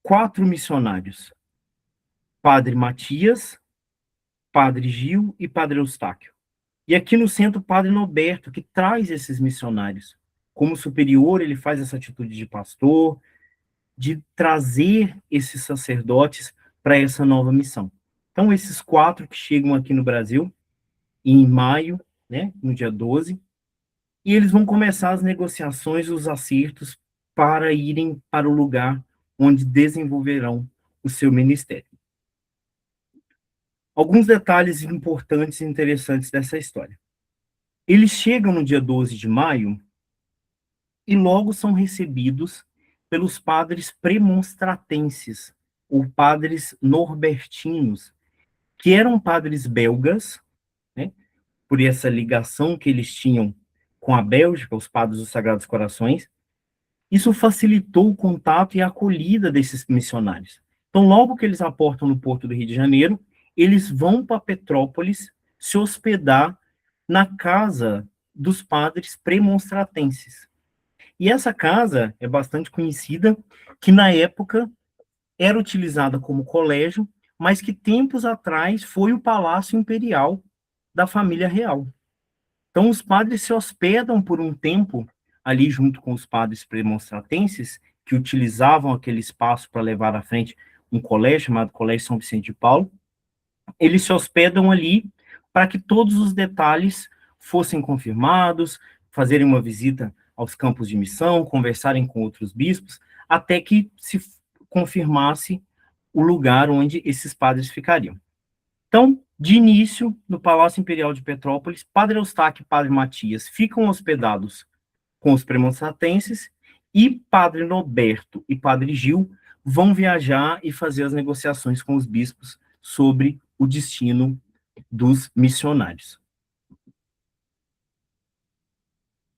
4 missionários: Padre Matias, Padre Gil e Padre Eustáquio. E aqui no centro, o Padre Norberto, que traz esses missionários. Como superior, ele faz essa atitude de pastor, de trazer esses sacerdotes para essa nova missão. Então, esses 4 que chegam aqui no Brasil, em maio, né, no dia 12, e eles vão começar as negociações, os acertos, para irem para o lugar onde desenvolverão o seu ministério. Alguns detalhes importantes e interessantes dessa história. Eles chegam no dia 12 de maio e logo são recebidos pelos padres premonstratenses, ou padres norbertinos, que eram padres belgas, né, por essa ligação que eles tinham com a Bélgica, os padres dos Sagrados Corações. Isso facilitou o contato e a acolhida desses missionários. Então, logo que eles aportam no Porto do Rio de Janeiro, eles vão para Petrópolis se hospedar na casa dos padres premonstratenses. E essa casa é bastante conhecida, que na época era utilizada como colégio, mas que tempos atrás foi o Palácio Imperial da família real. Então, os padres se hospedam por um tempo ali junto com os padres premonstratenses, que utilizavam aquele espaço para levar à frente um colégio chamado Colégio São Vicente de Paulo. Eles se hospedam ali para que todos os detalhes fossem confirmados, fazerem uma visita aos campos de missão, conversarem com outros bispos, até que se confirmasse o lugar onde esses padres ficariam. Então, de início, no Palácio Imperial de Petrópolis, Padre Eustáquio e Padre Matias ficam hospedados com os premonstratenses, e Padre Norberto e Padre Gil vão viajar e fazer as negociações com os bispos sobre o destino dos missionários.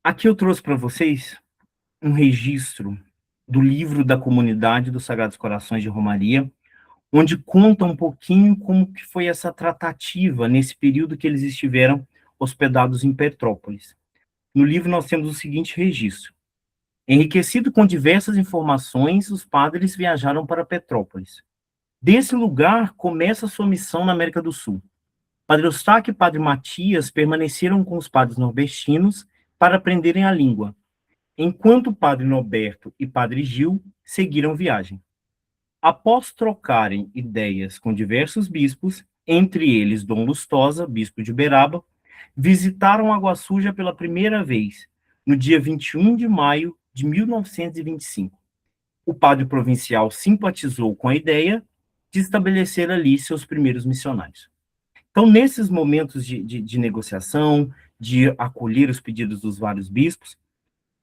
Aqui eu trouxe para vocês um registro do livro da Comunidade dos Sagrados Corações de Romaria, onde conta um pouquinho como que foi essa tratativa nesse período que eles estiveram hospedados em Petrópolis. No livro nós temos o seguinte registro: enriquecido com diversas informações, os padres viajaram para Petrópolis. Desse lugar começa sua missão na América do Sul. Padre Eustáquio e Padre Matias permaneceram com os padres nordestinos para aprenderem a língua, enquanto Padre Norberto e Padre Gil seguiram viagem. Após trocarem ideias com diversos bispos, entre eles Dom Lustosa, bispo de Uberaba, visitaram Água Suja pela primeira vez, no dia 21 de maio de 1925. O padre provincial simpatizou com a ideia de estabelecer ali seus primeiros missionários. Então, nesses momentos de negociação, de acolher os pedidos dos vários bispos,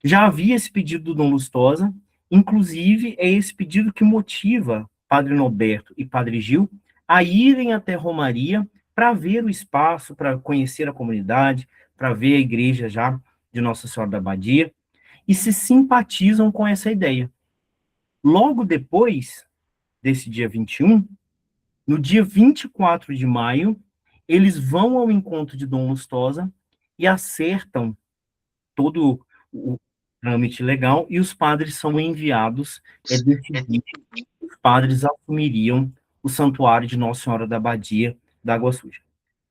já havia esse pedido do Dom Lustosa, inclusive é esse pedido que motiva Padre Norberto e Padre Gil a irem até Romaria para ver o espaço, para conhecer a comunidade, para ver a igreja já de Nossa Senhora da Abadia, e se simpatizam com essa ideia. Logo depois desse dia 21, no dia 24 de maio, eles vão ao encontro de Dom Lustosa e acertam todo o trâmite legal, e os padres são enviados, decidido que os padres assumiriam o santuário de Nossa Senhora da Abadia da Água Suja.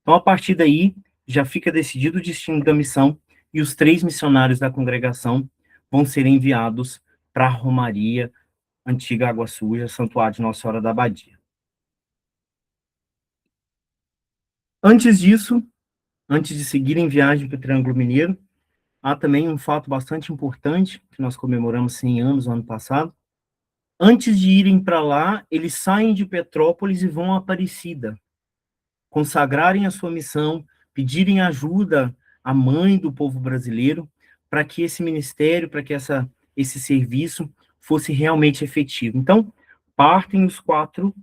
Então, a partir daí, já fica decidido o destino da missão, e os 3 missionários da congregação vão ser enviados para a Romaria, antiga Água Suja, santuário de Nossa Senhora da Abadia. Antes disso, antes de seguirem viagem para o Triângulo Mineiro, há também um fato bastante importante, que nós comemoramos 100 anos no ano passado. Antes de irem para lá, eles saem de Petrópolis e vão a Aparecida, consagrarem a sua missão, pedirem ajuda à mãe do povo brasileiro, para que esse ministério, para que esse serviço fosse realmente efetivo. Então, partem os 4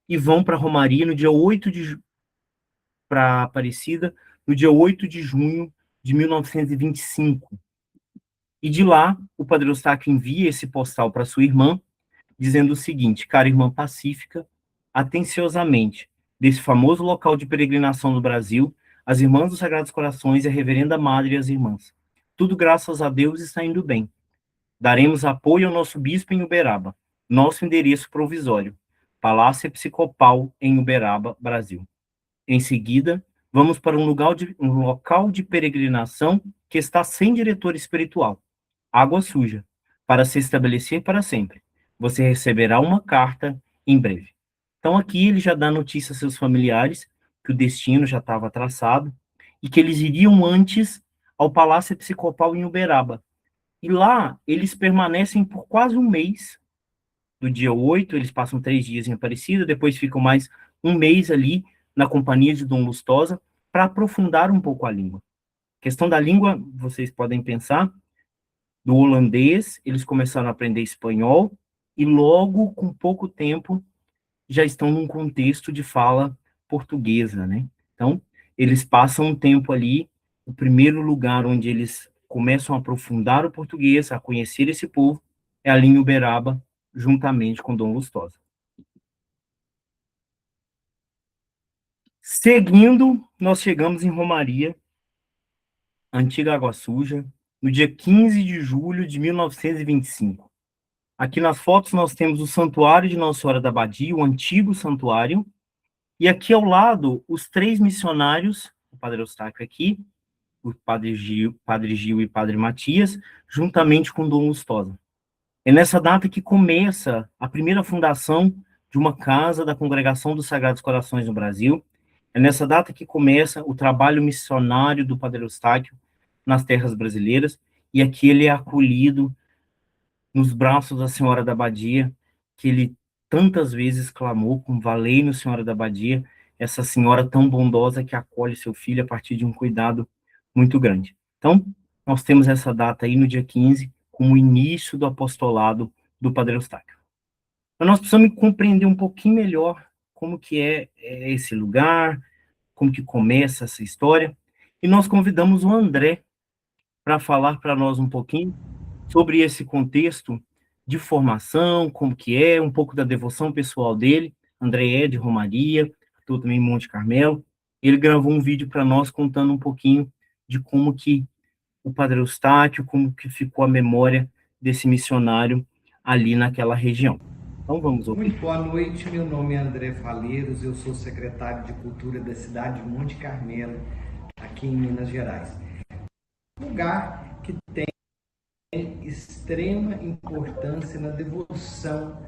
e vão para Romaria no dia 8 de para Aparecida, no dia 8 de junho de 1925. E de lá, o Padre Eustáquio envia esse postal para sua irmã, dizendo o seguinte: cara irmã pacífica, atenciosamente, desse famoso local de peregrinação no Brasil, as irmãs dos Sagrados Corações e a Reverenda Madre e as irmãs. Tudo graças a Deus está indo bem. Daremos apoio ao nosso bispo em Uberaba. Nosso endereço provisório, Palácio Episcopal em Uberaba, Brasil. Em seguida, vamos para um local de peregrinação que está sem diretor espiritual, Água Suja, para se estabelecer para sempre. Você receberá uma carta em breve. Então aqui ele já dá notícia a seus familiares que o destino já estava traçado e que eles iriam antes ao Palácio Episcopal em Uberaba. E lá eles permanecem por quase um mês. Do dia 8, eles passam 3 dias em Aparecida, depois ficam mais um mês ali na companhia de Dom Lustosa para aprofundar um pouco a língua. A questão da língua, vocês podem pensar, do holandês, eles começaram a aprender espanhol e logo, com pouco tempo, já estão num contexto de fala portuguesa, né? Então, eles passam um tempo ali, o primeiro lugar onde eles começam a aprofundar o português, a conhecer esse povo, é ali em Uberaba, juntamente com Dom Lustosa. Seguindo, nós chegamos em Romaria, Antiga Água Suja, no dia 15 de julho de 1925. Aqui nas fotos nós temos o Santuário de Nossa Senhora da Abadia, o antigo santuário, e aqui ao lado, os 3 missionários, o Padre Eustáquio aqui, o Padre Gil e Padre Matias, juntamente com Dom Lustosa. É nessa data que começa a primeira fundação de uma casa da Congregação dos Sagrados Corações no Brasil. É nessa data que começa o trabalho missionário do Padre Eustáquio nas terras brasileiras, e aqui ele é acolhido nos braços da Senhora da Abadia, que ele tantas vezes clamou, com valei-no, Senhora da Abadia, essa senhora tão bondosa que acolhe seu filho a partir de um cuidado muito grande. Então, nós temos essa data aí no dia 15, como o início do apostolado do Padre Eustáquio. Mas nós precisamos compreender um pouquinho melhor como que é esse lugar, como que começa essa história, e nós convidamos o André para falar para nós um pouquinho sobre esse contexto de formação, como que é, um pouco da devoção pessoal dele. André é de Romaria, estou também em Monte Carmelo. Ele gravou um vídeo para nós contando um pouquinho de como que o Padre Eustáquio, como que ficou a memória desse missionário ali naquela região. Então vamos ouvir. Muito boa noite, meu nome é André Faleiros, eu sou secretário de Cultura da cidade de Monte Carmelo, aqui em Minas Gerais. Lugar que tem extrema importância na devoção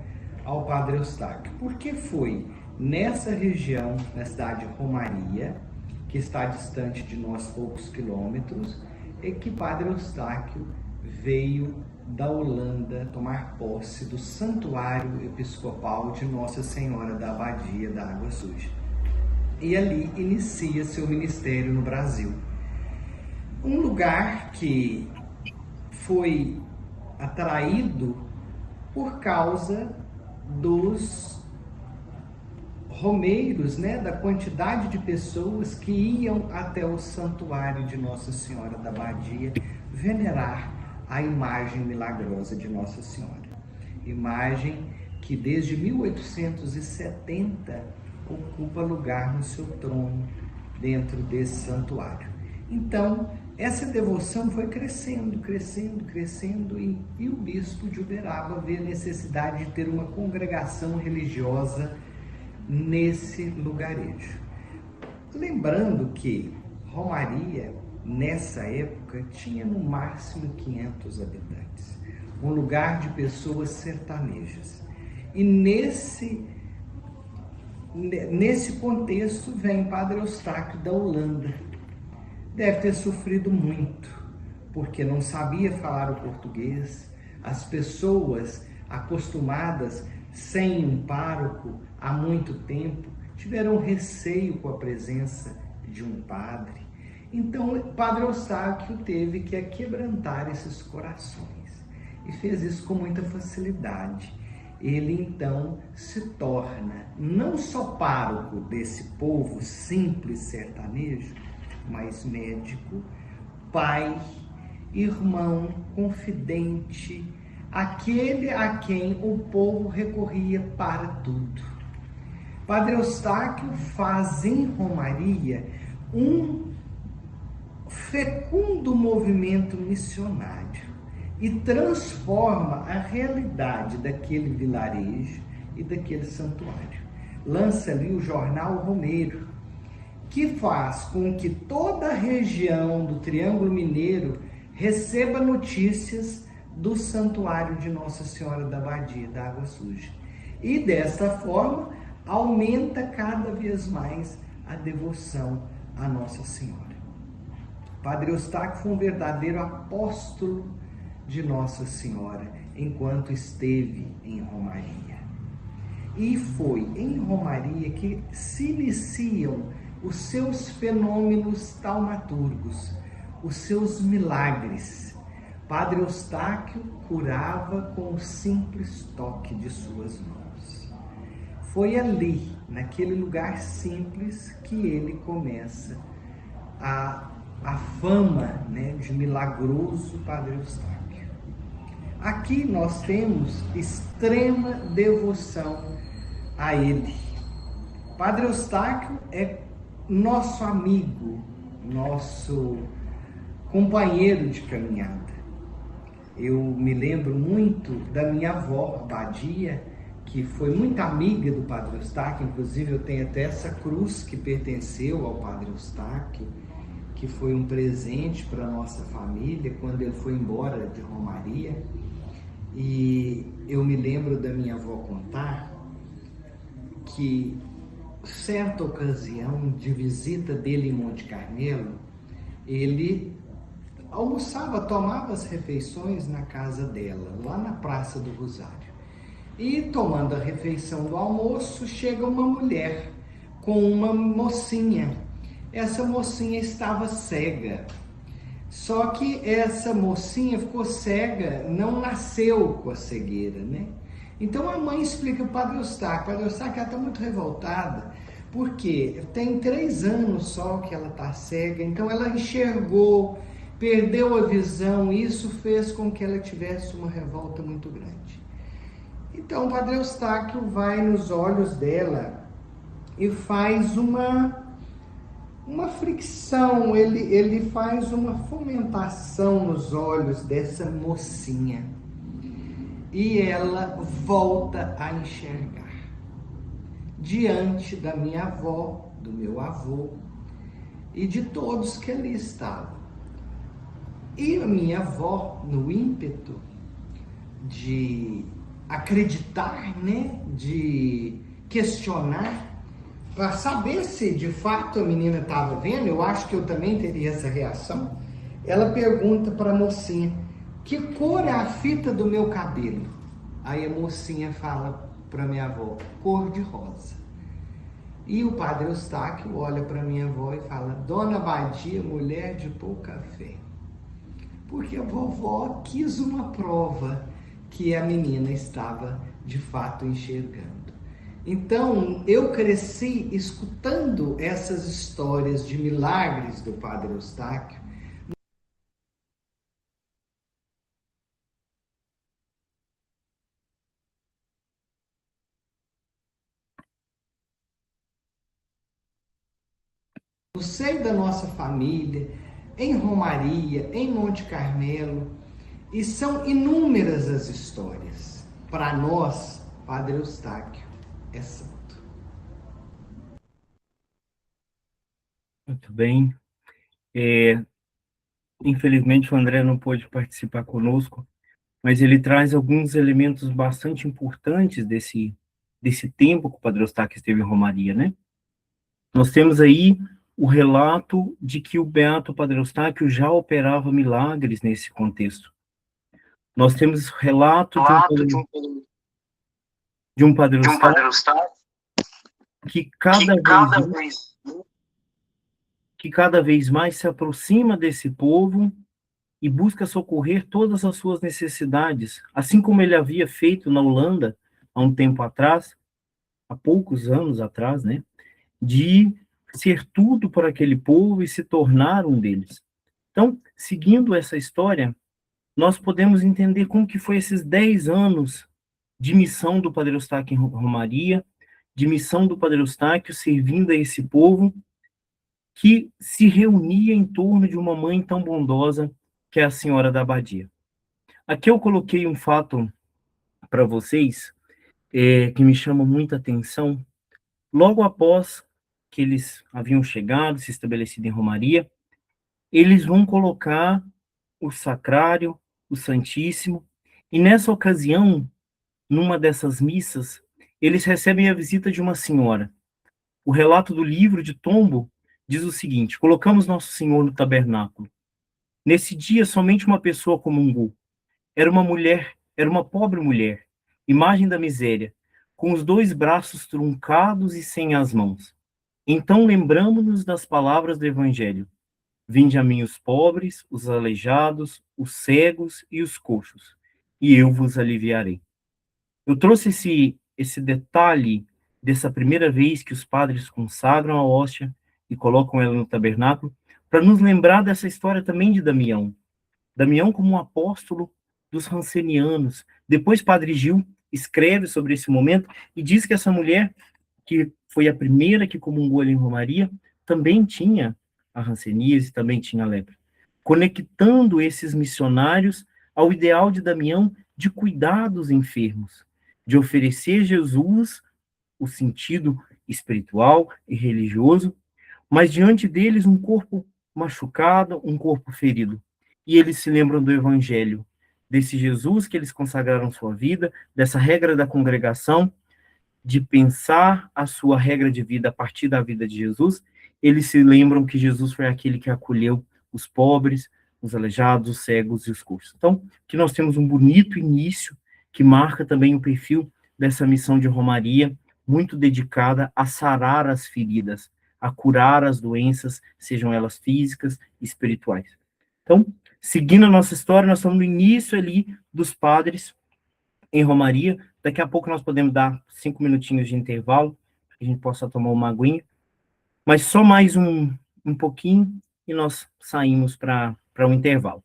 ao Padre Eustáquio, porque foi nessa região, na cidade de Romaria, que está distante de nós poucos quilômetros, é que Padre Eustáquio veio da Holanda tomar posse do Santuário Episcopal de Nossa Senhora da Abadia da Água Suja. E ali inicia seu ministério no Brasil. Um lugar que foi atraído por causa dos romeiros, né, da quantidade de pessoas que iam até o Santuário de Nossa Senhora da Abadia venerar a imagem milagrosa de Nossa Senhora. Imagem que desde 1870 ocupa lugar no seu trono dentro desse santuário. Então, essa devoção foi crescendo, e o bispo de Uberaba vê a necessidade de ter uma congregação religiosa nesse lugarejo. Lembrando que Romaria, nessa época, tinha no máximo 500 habitantes, um lugar de pessoas sertanejas. E nesse contexto vem Padre Eustáquio da Holanda. Deve ter sofrido muito, porque não sabia falar o português. As pessoas acostumadas sem um pároco há muito tempo tiveram receio com a presença de um padre. Então, o Padre Eustáquio teve que aquebrantar esses corações e fez isso com muita facilidade. Ele então se torna não só pároco desse povo simples sertanejo, mas médico, pai, irmão, confidente, aquele a quem o povo recorria para tudo. Padre Eustáquio faz em Romaria um fecundo movimento missionário e transforma a realidade daquele vilarejo e daquele santuário. Lança ali o jornal Romeiro, que faz com que toda a região do Triângulo Mineiro receba notícias do santuário de Nossa Senhora da Badia, da Água Suja. E desta forma, aumenta cada vez mais a devoção à Nossa Senhora. Padre Eustáquio foi um verdadeiro apóstolo de Nossa Senhora enquanto esteve em Romaria. E foi em Romaria que se iniciam os seus fenômenos taumaturgos, os seus milagres. Padre Eustáquio curava com o simples toque de suas mãos. Foi ali, naquele lugar simples, que ele começa a fama, né, de milagroso Padre Eustáquio. Aqui nós temos extrema devoção a ele. Padre Eustáquio é nosso amigo, nosso companheiro de caminhada. Eu me lembro muito da minha avó, Badia, que foi muito amiga do Padre Eustáquio. Inclusive eu tenho até essa cruz que pertenceu ao Padre Eustáquio, que foi um presente para a nossa família quando ele foi embora de Romaria. E eu me lembro da minha avó contar que certa ocasião de visita dele em Monte Carmelo, ele almoçava, tomava as refeições na casa dela, lá na Praça do Rosário. E tomando a refeição do almoço, chega uma mulher com uma mocinha. Essa mocinha estava cega. Só que essa mocinha ficou cega, não nasceu com a cegueira, né? Então a mãe explica para o Padre Eustáquio. O Padre Eustáquio está muito revoltada, porque tem 3 anos só que ela está cega, então ela enxergou, perdeu a visão, e isso fez com que ela tivesse uma revolta muito grande. Então o Padre Eustáquio vai nos olhos dela e faz uma fricção, ele faz uma fomentação nos olhos dessa mocinha. E ela volta a enxergar. Diante da minha avó, do meu avô e de todos que ali estavam. E a minha avó, no ímpeto de acreditar, né, de questionar, para saber se de fato a menina estava vendo, eu acho que eu também teria essa reação, ela pergunta para a mocinha: que cor é a fita do meu cabelo? Aí a mocinha fala para minha avó: cor de rosa. E o Padre Eustáquio olha para minha avó e fala: Dona Badia, mulher de pouca fé. Porque a vovó quis uma prova que a menina estava de fato enxergando. Então, eu cresci escutando essas histórias de milagres do Padre Eustáquio. No seio da nossa família, em Romaria, em Monte Carmelo, e são inúmeras as histórias. Para nós, Padre Eustáquio é santo. Muito bem. Infelizmente, o André não pôde participar conosco, mas ele traz alguns elementos bastante importantes desse tempo que o Padre Eustáquio esteve em Romaria, né? Nós temos aí o relato de que o Beato Padre Eustáquio já operava milagres nesse contexto. Nós temos relato de um Padre Eustáquio que cada vez mais se aproxima desse povo e busca socorrer todas as suas necessidades, assim como ele havia feito na Holanda há um tempo atrás, há poucos anos atrás, né, de ser tudo para aquele povo e se tornar um deles. Então, seguindo essa história, nós podemos entender como que foi esses 10 anos de missão do Padre Eustáquio em Romaria, de missão do Padre Eustáquio servindo a esse povo, que se reunia em torno de uma mãe tão bondosa que é a senhora da abadia. Aqui eu coloquei um fato para vocês que me chama muita atenção. Logo após que eles haviam chegado, se estabelecido em Romaria, eles vão colocar o sacrário, o Santíssimo, e nessa ocasião, numa dessas missas, eles recebem a visita de uma senhora. O relato do livro de Tombo diz o seguinte: colocamos Nosso Senhor no tabernáculo. Nesse dia, somente uma pessoa comungou. Era uma mulher, era uma pobre mulher, imagem da miséria, com os 2 braços truncados e sem as mãos. Então lembramo-nos das palavras do Evangelho: vinde a mim os pobres, os aleijados, os cegos e os coxos, e eu vos aliviarei. Eu trouxe esse detalhe dessa primeira vez que os padres consagram a hóstia e colocam ela no tabernáculo, para nos lembrar dessa história também de Damião. Damião como um apóstolo dos rancenianos. Depois Padre Gil escreve sobre esse momento e diz que essa mulher, que foi a primeira que comungou ali em Romaria, também tinha a hanseníase, também tinha a lepra. Conectando esses missionários ao ideal de Damião de cuidar dos enfermos, de oferecer Jesus o sentido espiritual e religioso, mas diante deles um corpo machucado, um corpo ferido. E eles se lembram do Evangelho, desse Jesus que eles consagraram sua vida, dessa regra da congregação, de pensar a sua regra de vida a partir da vida de Jesus. Eles se lembram que Jesus foi aquele que acolheu os pobres, os aleijados, os cegos e os coxos. Então, que nós temos um bonito início que marca também o perfil dessa missão de Romaria, muito dedicada a sarar as feridas, a curar as doenças, sejam elas físicas e espirituais. Então, seguindo a nossa história, nós estamos no início ali dos padres em Romaria. Daqui a pouco nós podemos dar 5 minutinhos de intervalo, para que a gente possa tomar uma aguinha. Mas só mais um pouquinho e nós saímos para um intervalo.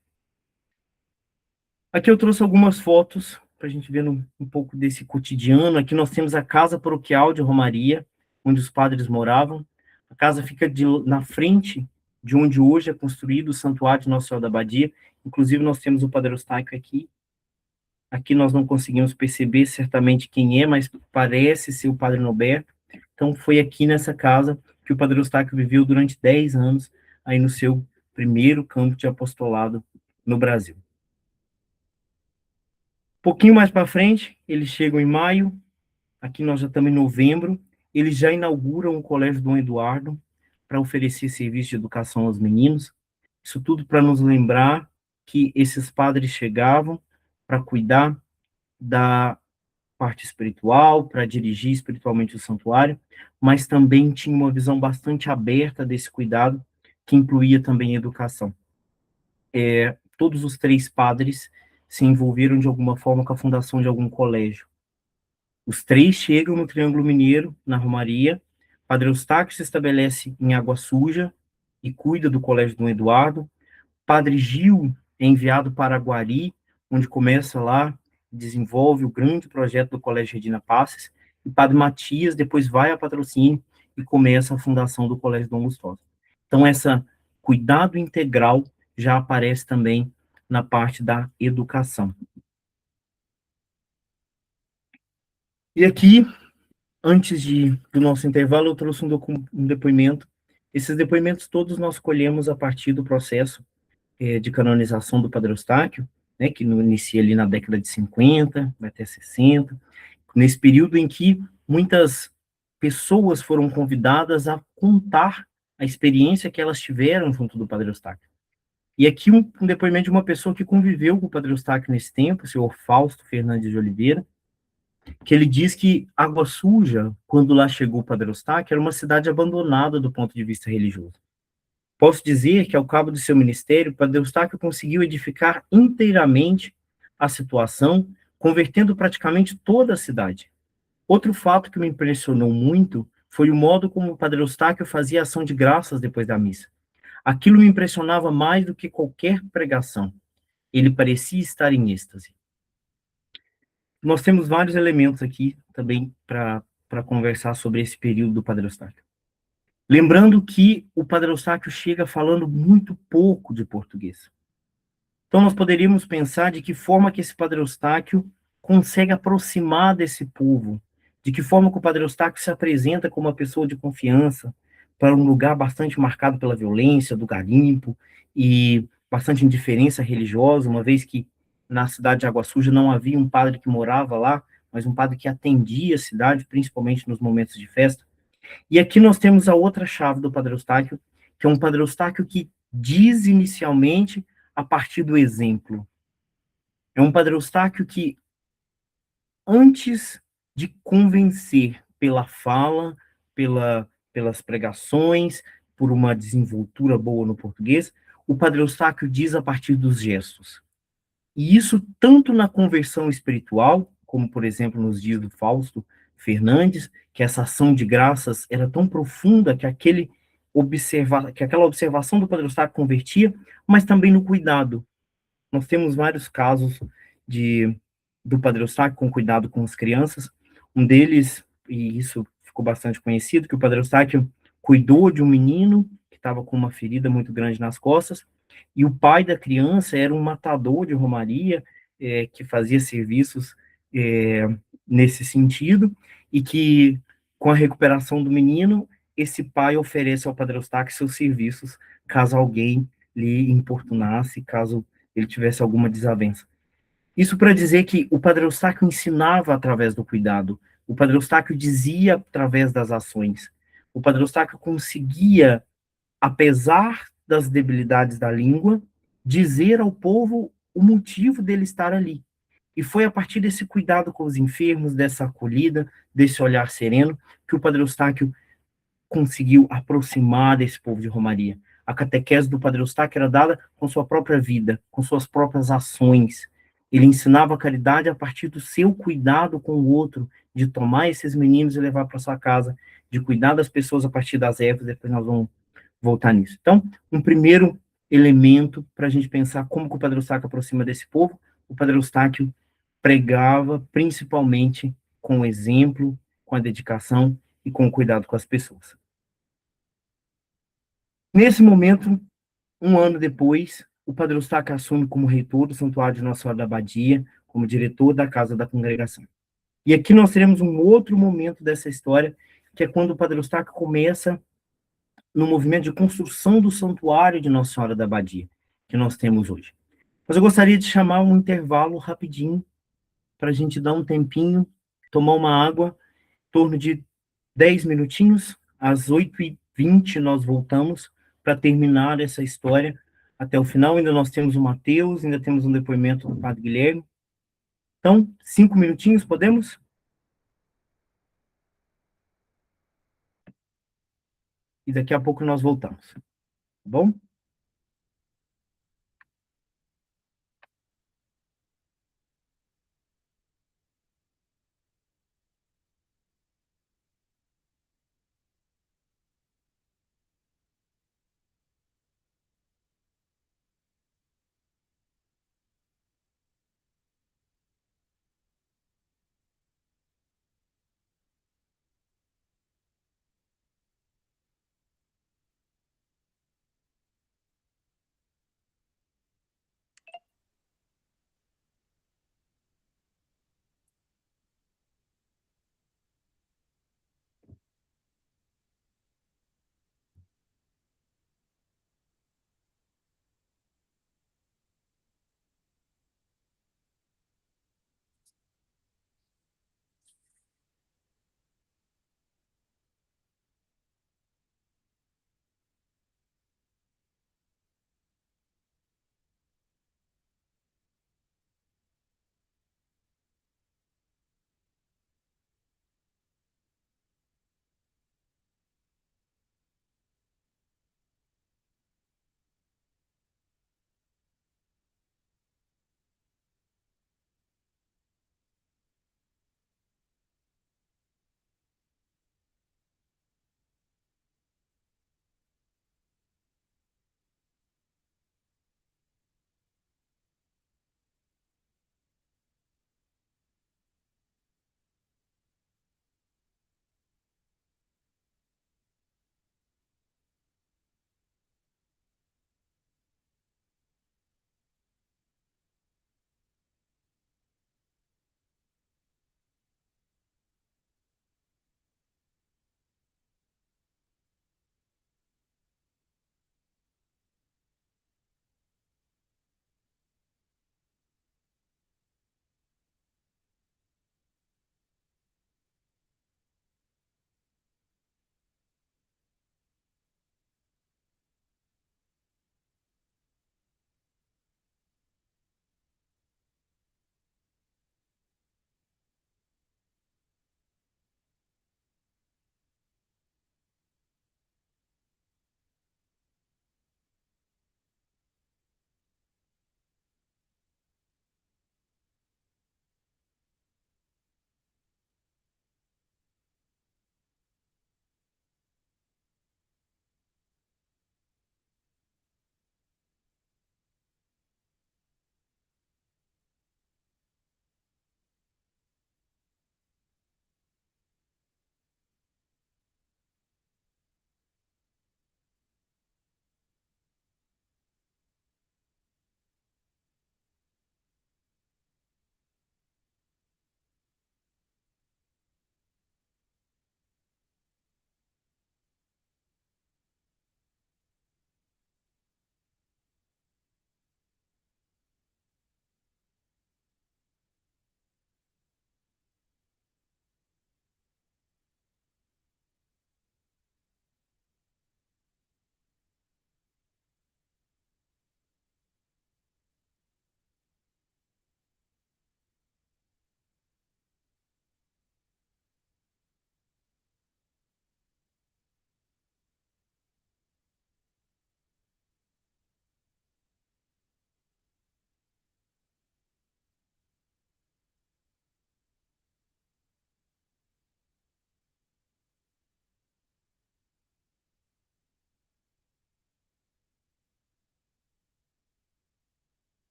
Aqui eu trouxe algumas fotos para a gente ver um pouco desse cotidiano. Aqui nós temos a casa paroquial de Romaria, onde os padres moravam. A casa fica na frente de onde hoje é construído o Santuário de Nossa Senhora da Abadia. Inclusive, nós temos o Padre Eustáquio aqui. Aqui nós não conseguimos perceber certamente quem é, mas parece ser o Padre Norberto. Então, foi aqui nessa casa que o Padre Eustáquio viveu durante 10 anos, aí no seu primeiro campo de apostolado no Brasil. Pouquinho mais para frente, eles chegam em maio, aqui nós já estamos em novembro, eles já inauguram o Colégio Dom Eduardo para oferecer serviço de educação aos meninos. Isso tudo para nos lembrar que esses padres chegavam para cuidar da parte espiritual, para dirigir espiritualmente o santuário, mas também tinha uma visão bastante aberta desse cuidado, que incluía também a educação. Todos os 3 padres se envolveram de alguma forma com a fundação de algum colégio. Os 3 chegam no Triângulo Mineiro, na Romaria. Padre Eustáquio se estabelece em Água Suja e cuida do Colégio Dom Eduardo. Padre Gil é enviado para Aguari, onde começa lá, desenvolve o grande projeto do Colégio Regina Passes, e Padre Matias depois vai a Patrocínio e começa a fundação do Colégio Dom Lustosa. Então, esse cuidado integral já aparece também na parte da educação. E aqui, antes do nosso intervalo, eu trouxe um depoimento. Esses depoimentos todos nós colhemos a partir do processo de canonização do Padre Eustáquio, né, que inicia ali na década de 50, vai até 60, nesse período em que muitas pessoas foram convidadas a contar a experiência que elas tiveram junto do Padre Eustáquio. E aqui um depoimento de uma pessoa que conviveu com o Padre Eustáquio nesse tempo, o senhor Fausto Fernandes de Oliveira, que ele diz que Água Suja, quando lá chegou o Padre Eustáquio, era uma cidade abandonada do ponto de vista religioso. Posso dizer que, ao cabo do seu ministério, o Padre Eustáquio conseguiu edificar inteiramente a situação, convertendo praticamente toda a cidade. Outro fato que me impressionou muito foi o modo como o Padre Eustáquio fazia ação de graças depois da missa. Aquilo me impressionava mais do que qualquer pregação. Ele parecia estar em êxtase. Nós temos vários elementos aqui também para conversar sobre esse período do Padre Eustáquio. Lembrando que o Padre Eustáquio chega falando muito pouco de português. Então, nós poderíamos pensar de que forma que esse Padre Eustáquio consegue aproximar desse povo, de que forma que o Padre Eustáquio se apresenta como uma pessoa de confiança para um lugar bastante marcado pela violência, do garimpo e bastante indiferença religiosa, uma vez que na cidade de Água Suja não havia um padre que morava lá, mas um padre que atendia a cidade, principalmente nos momentos de festa. E aqui nós temos a outra chave do Padre Eustáquio, que é um Padre Eustáquio que diz inicialmente a partir do exemplo. É um Padre Eustáquio que, antes de convencer pela fala, pelas pregações, por uma desenvoltura boa no português, o Padre Eustáquio diz a partir dos gestos. E isso tanto na conversão espiritual, como, por exemplo, nos dias do Fausto Fernandes, que essa ação de graças era tão profunda que aquela observação do Padre Eustáquio convertia, mas também no cuidado. Nós temos vários casos de do Padre Eustáquio com cuidado com as crianças. Um deles, e isso ficou bastante conhecido, que o Padre Eustáquio cuidou de um menino que estava com uma ferida muito grande nas costas, e o pai da criança era um matador de romaria, que fazia serviços é, nesse sentido, e que, com a recuperação do menino, esse pai oferece ao Padre Eustáquio seus serviços, caso alguém lhe importunasse, caso ele tivesse alguma desavença. Isso para dizer que o Padre Eustáquio ensinava através do cuidado, o Padre Eustáquio dizia através das ações, o Padre Eustáquio conseguia, apesar das debilidades da língua, dizer ao povo o motivo dele estar ali. E foi a partir desse cuidado com os enfermos, dessa acolhida, desse olhar sereno, que o Padre Eustáquio conseguiu aproximar desse povo de Romaria. A catequese do Padre Eustáquio era dada com sua própria vida, com suas próprias ações. Ele ensinava a caridade a partir do seu cuidado com o outro, de tomar esses meninos e levar para sua casa, de cuidar das pessoas a partir das ervas, depois nós vamos voltar nisso. Então, um primeiro elemento para a gente pensar como que o Padre Eustáquio aproxima desse povo, o Padre Eustáquio pregava principalmente com o exemplo, com a dedicação e com o cuidado com as pessoas. Nesse momento, um ano depois, o Padre Eustáquio assume como reitor do Santuário de Nossa Senhora da Abadia, como diretor da Casa da Congregação. E aqui nós teremos um outro momento dessa história, que é quando o Padre Eustáquio começa no movimento de construção do Santuário de Nossa Senhora da Abadia, que nós temos hoje. Mas eu gostaria de chamar um intervalo rapidinho, para a gente dar um tempinho, tomar uma água, em torno de 10 minutinhos, às 8h20 nós voltamos para terminar essa história até o final. Ainda nós temos o Mateus, ainda temos um depoimento do Padre Guilherme. Então, 5 minutinhos, podemos? E daqui a pouco nós voltamos. Tá bom?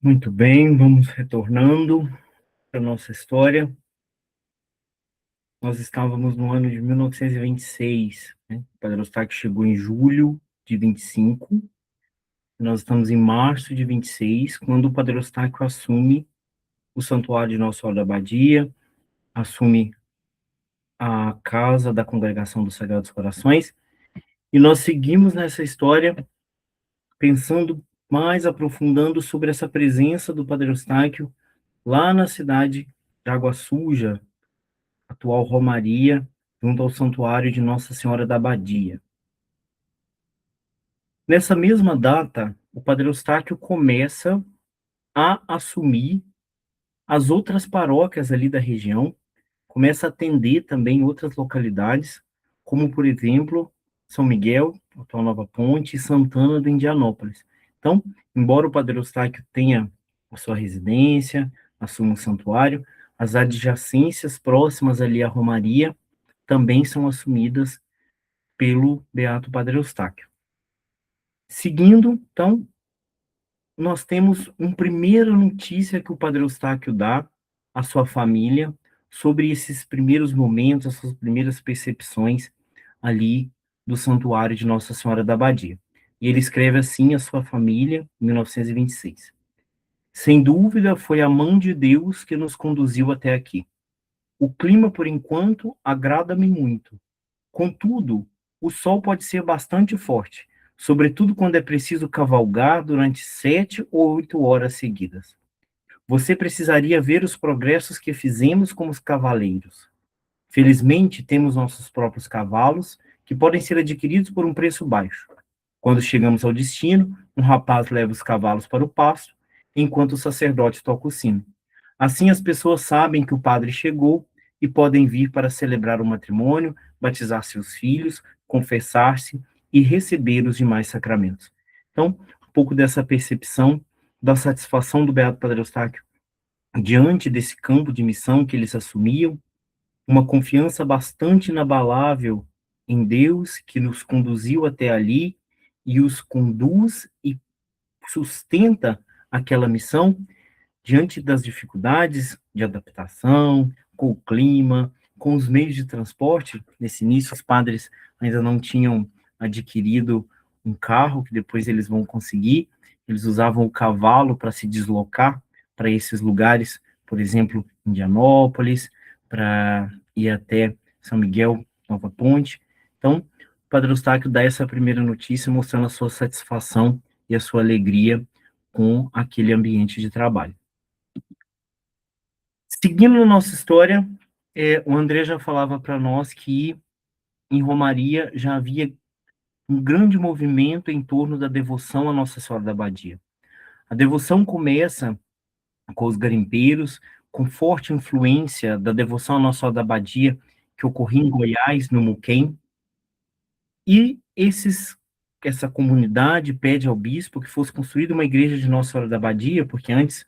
Muito bem, vamos retornando para a nossa história. Nós estávamos no ano de 1926, né? O Padre Eustáquio chegou em julho de 25, nós estamos em março de 26, quando o Padre Eustáquio assume o Santuário de Nossa Senhora da Abadia, assume a casa da Congregação dos Sagrados Corações, e nós seguimos nessa história pensando mais, aprofundando sobre essa presença do Padre Eustáquio lá na cidade de Água Suja, atual Romaria, junto ao Santuário de Nossa Senhora da Abadia. Nessa mesma data, o Padre Eustáquio começa a assumir as outras paróquias ali da região, começa a atender também outras localidades, como, por exemplo, São Miguel, atual Nova Ponte, e Santana do Indianópolis. Então, embora o Padre Eustáquio tenha a sua residência, assuma um santuário, as adjacências próximas ali à Romaria também são assumidas pelo Beato Padre Eustáquio. Seguindo, então, nós temos uma primeira notícia que o Padre Eustáquio dá à sua família sobre esses primeiros momentos, essas primeiras percepções ali do Santuário de Nossa Senhora da Abadia. E ele escreve assim à sua família, em 1926. Sem dúvida, foi a mão de Deus que nos conduziu até aqui. O clima, por enquanto, agrada-me muito. Contudo, o sol pode ser bastante forte, sobretudo quando é preciso cavalgar durante 7 ou 8 horas seguidas. Você precisaria ver os progressos que fizemos como os cavaleiros. Felizmente, temos nossos próprios cavalos, que podem ser adquiridos por um preço baixo. Quando chegamos ao destino, um rapaz leva os cavalos para o pasto, enquanto o sacerdote toca o sino. Assim, as pessoas sabem que o padre chegou e podem vir para celebrar o matrimônio, batizar seus filhos, confessar-se e receber os demais sacramentos. Então, um pouco dessa percepção da satisfação do Beato Padre Eustáquio diante desse campo de missão que eles assumiam, uma confiança bastante inabalável em Deus, que nos conduziu até ali e os conduz e sustenta aquela missão diante das dificuldades de adaptação, com o clima, com os meios de transporte. Nesse início, os padres ainda não tinham adquirido um carro, que depois eles vão conseguir. Eles usavam o cavalo para se deslocar para esses lugares, por exemplo, Indianópolis, para ir até São Miguel, Nova Ponte. Então, o Padre Eustáquio dá essa primeira notícia, mostrando a sua satisfação e a sua alegria com aquele ambiente de trabalho. Seguindo a nossa história, o André já falava para nós que em Romaria já havia um grande movimento em torno da devoção à Nossa Senhora da Abadia. A devoção começa com os garimpeiros, com forte influência da devoção à Nossa Senhora da Abadia, que ocorria em Goiás, no Muquem, e essa comunidade pede ao bispo que fosse construída uma igreja de Nossa Senhora da Abadia, porque antes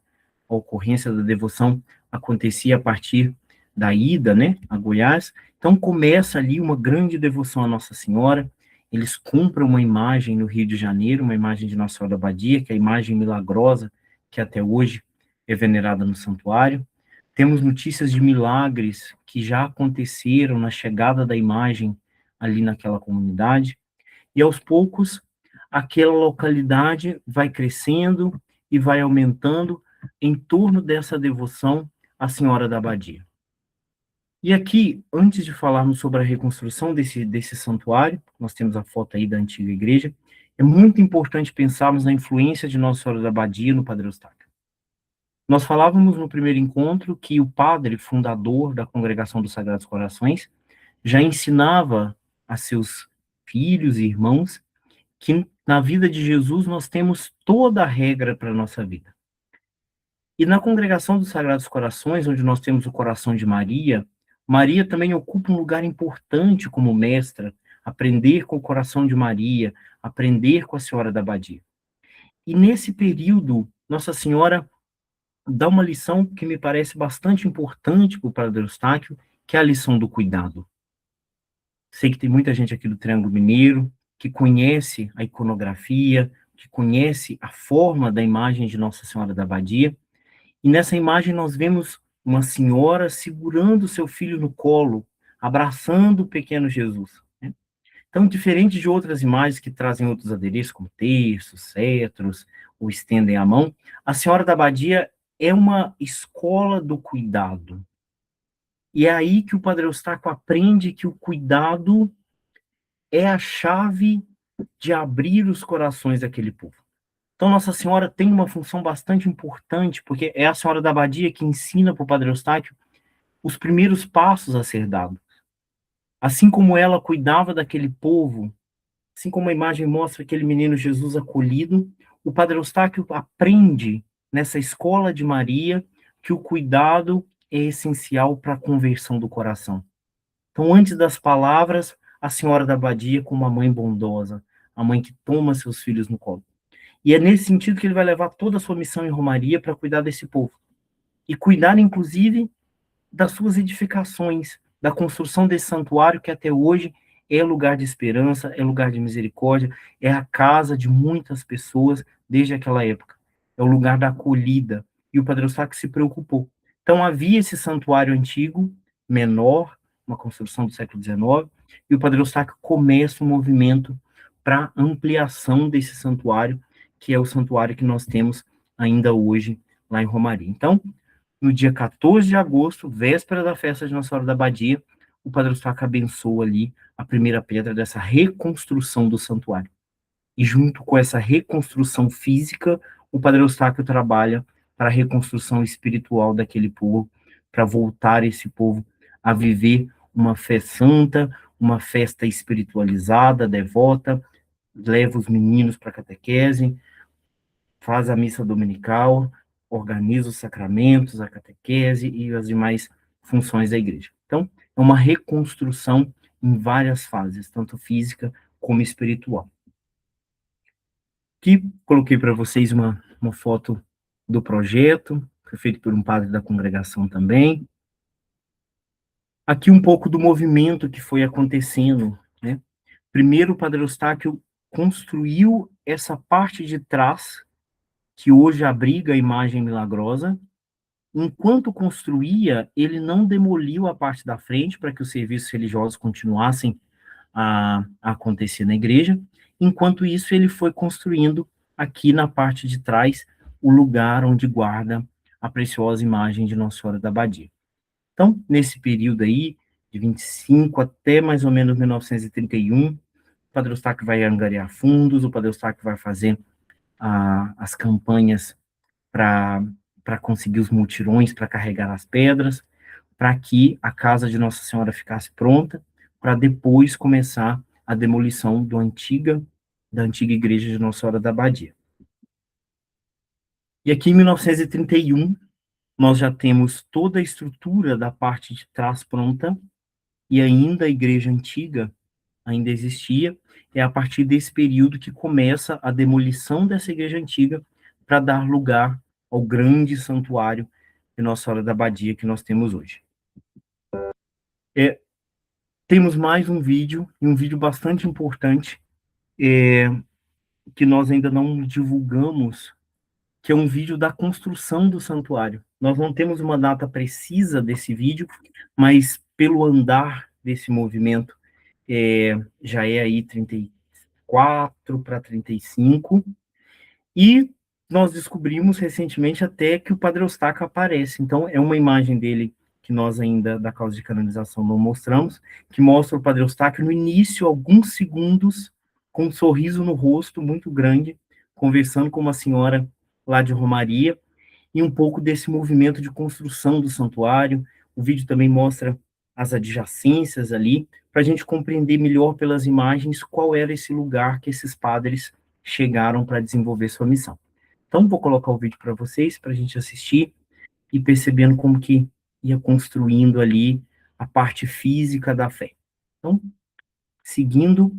a ocorrência da devoção acontecia a partir da ida, né, a Goiás. Então começa ali uma grande devoção à Nossa Senhora. Eles compram uma imagem no Rio de Janeiro, uma imagem de Nossa Senhora da Abadia, que é a imagem milagrosa que até hoje é venerada no santuário. Temos notícias de milagres que já aconteceram na chegada da imagem ali naquela comunidade. E aos poucos, aquela localidade vai crescendo e vai aumentando em torno dessa devoção à Senhora da Abadia. E aqui, antes de falarmos sobre a reconstrução desse santuário, nós temos a foto aí da antiga igreja, é muito importante pensarmos na influência de Nossa Senhora da Abadia no Padre Eustáquio. Nós falávamos no primeiro encontro que o padre fundador da Congregação dos Sagrados Corações já ensinava a seus filhos e irmãos que na vida de Jesus nós temos toda a regra para a nossa vida. E na Congregação dos Sagrados Corações, onde nós temos o coração de Maria, Maria também ocupa um lugar importante como mestra, aprender com o coração de Maria, aprender com a Senhora da Abadia. E nesse período, Nossa Senhora dá uma lição que me parece bastante importante para o Padre Eustáquio, que é a lição do cuidado. Sei que tem muita gente aqui do Triângulo Mineiro que conhece a iconografia, que conhece a forma da imagem de Nossa Senhora da Abadia, e nessa imagem nós vemos uma senhora segurando seu filho no colo, abraçando o pequeno Jesus, né? Então, diferente de outras imagens que trazem outros adereços, como terços, cetros, ou estendem a mão, a Senhora da Abadia é uma escola do cuidado. E é aí que o Padre Eustáquio aprende que o cuidado é a chave de abrir os corações daquele povo. Então, Nossa Senhora tem uma função bastante importante, porque é a Senhora da Abadia que ensina para o Padre Eustáquio os primeiros passos a ser dados. Assim como ela cuidava daquele povo, assim como a imagem mostra aquele menino Jesus acolhido, o Padre Eustáquio aprende nessa escola de Maria que o cuidado é essencial para a conversão do coração. Então, antes das palavras, a Senhora da Abadia como uma mãe bondosa, a mãe que toma seus filhos no colo. E é nesse sentido que ele vai levar toda a sua missão em Romaria para cuidar desse povo. E cuidar, inclusive, das suas edificações, da construção desse santuário que até hoje é lugar de esperança, é lugar de misericórdia, é a casa de muitas pessoas desde aquela época. É o lugar da acolhida. E o Padre Eustáquio se preocupou. Então havia esse santuário antigo, menor, uma construção do século XIX, e o Padre Eustáquio começa um movimento para ampliação desse santuário, que é o santuário que nós temos ainda hoje lá em Romaria. Então, no dia 14 de agosto, véspera da festa de Nossa Senhora da Abadia, o Padre Eustáquio abençoa ali a primeira pedra dessa reconstrução do santuário. E junto com essa reconstrução física, o Padre Eustáquio trabalha para a reconstrução espiritual daquele povo, para voltar esse povo a viver uma fé santa, uma festa espiritualizada, devota, leva os meninos para a catequese, faz a missa dominical, organiza os sacramentos, a catequese e as demais funções da igreja. Então, é uma reconstrução em várias fases, tanto física como espiritual. Aqui, coloquei para vocês uma foto do projeto, foi feito por um padre da congregação também. Aqui um pouco do movimento que foi acontecendo, né? Primeiro, o Padre Eustáquio construiu essa parte de trás, que hoje abriga a imagem milagrosa. Enquanto construía, ele não demoliu a parte da frente para que os serviços religiosos continuassem a acontecer na igreja. Enquanto isso, ele foi construindo aqui na parte de trás o lugar onde guarda a preciosa imagem de Nossa Senhora da Abadia. Então, nesse período aí, de 25 até mais ou menos 1931, o Padre Eustáquio vai angariar fundos, o Padre Eustáquio vai fazer as campanhas para conseguir os mutirões, para carregar as pedras, para que a casa de Nossa Senhora ficasse pronta, para depois começar a demolição da antiga igreja de Nossa Senhora da Abadia. E aqui em 1931, nós já temos toda a estrutura da parte de trás pronta, e ainda a igreja antiga ainda existia. É a partir desse período que começa a demolição dessa igreja antiga para dar lugar ao grande santuário de Nossa Senhora da Abadia que nós temos hoje. Temos mais um vídeo, e um vídeo bastante importante, que nós ainda não divulgamos, que é um vídeo da construção do santuário. Nós não temos uma data precisa desse vídeo, mas pelo andar desse movimento, já é aí 34 para 35, e nós descobrimos recentemente até que o Padre Eustáquio aparece. Então, é uma imagem dele que nós ainda, da causa de canonização, não mostramos, que mostra o Padre Eustáquio no início, alguns segundos, com um sorriso no rosto muito grande, conversando com uma senhora lá de Romaria, e um pouco desse movimento de construção do santuário. O vídeo também mostra as adjacências ali, para a gente compreender melhor pelas imagens qual era esse lugar que esses padres chegaram para desenvolver sua missão. Então, vou colocar o vídeo para vocês, para a gente assistir, e percebendo como que ia construindo ali a parte física da fé. Então, seguindo.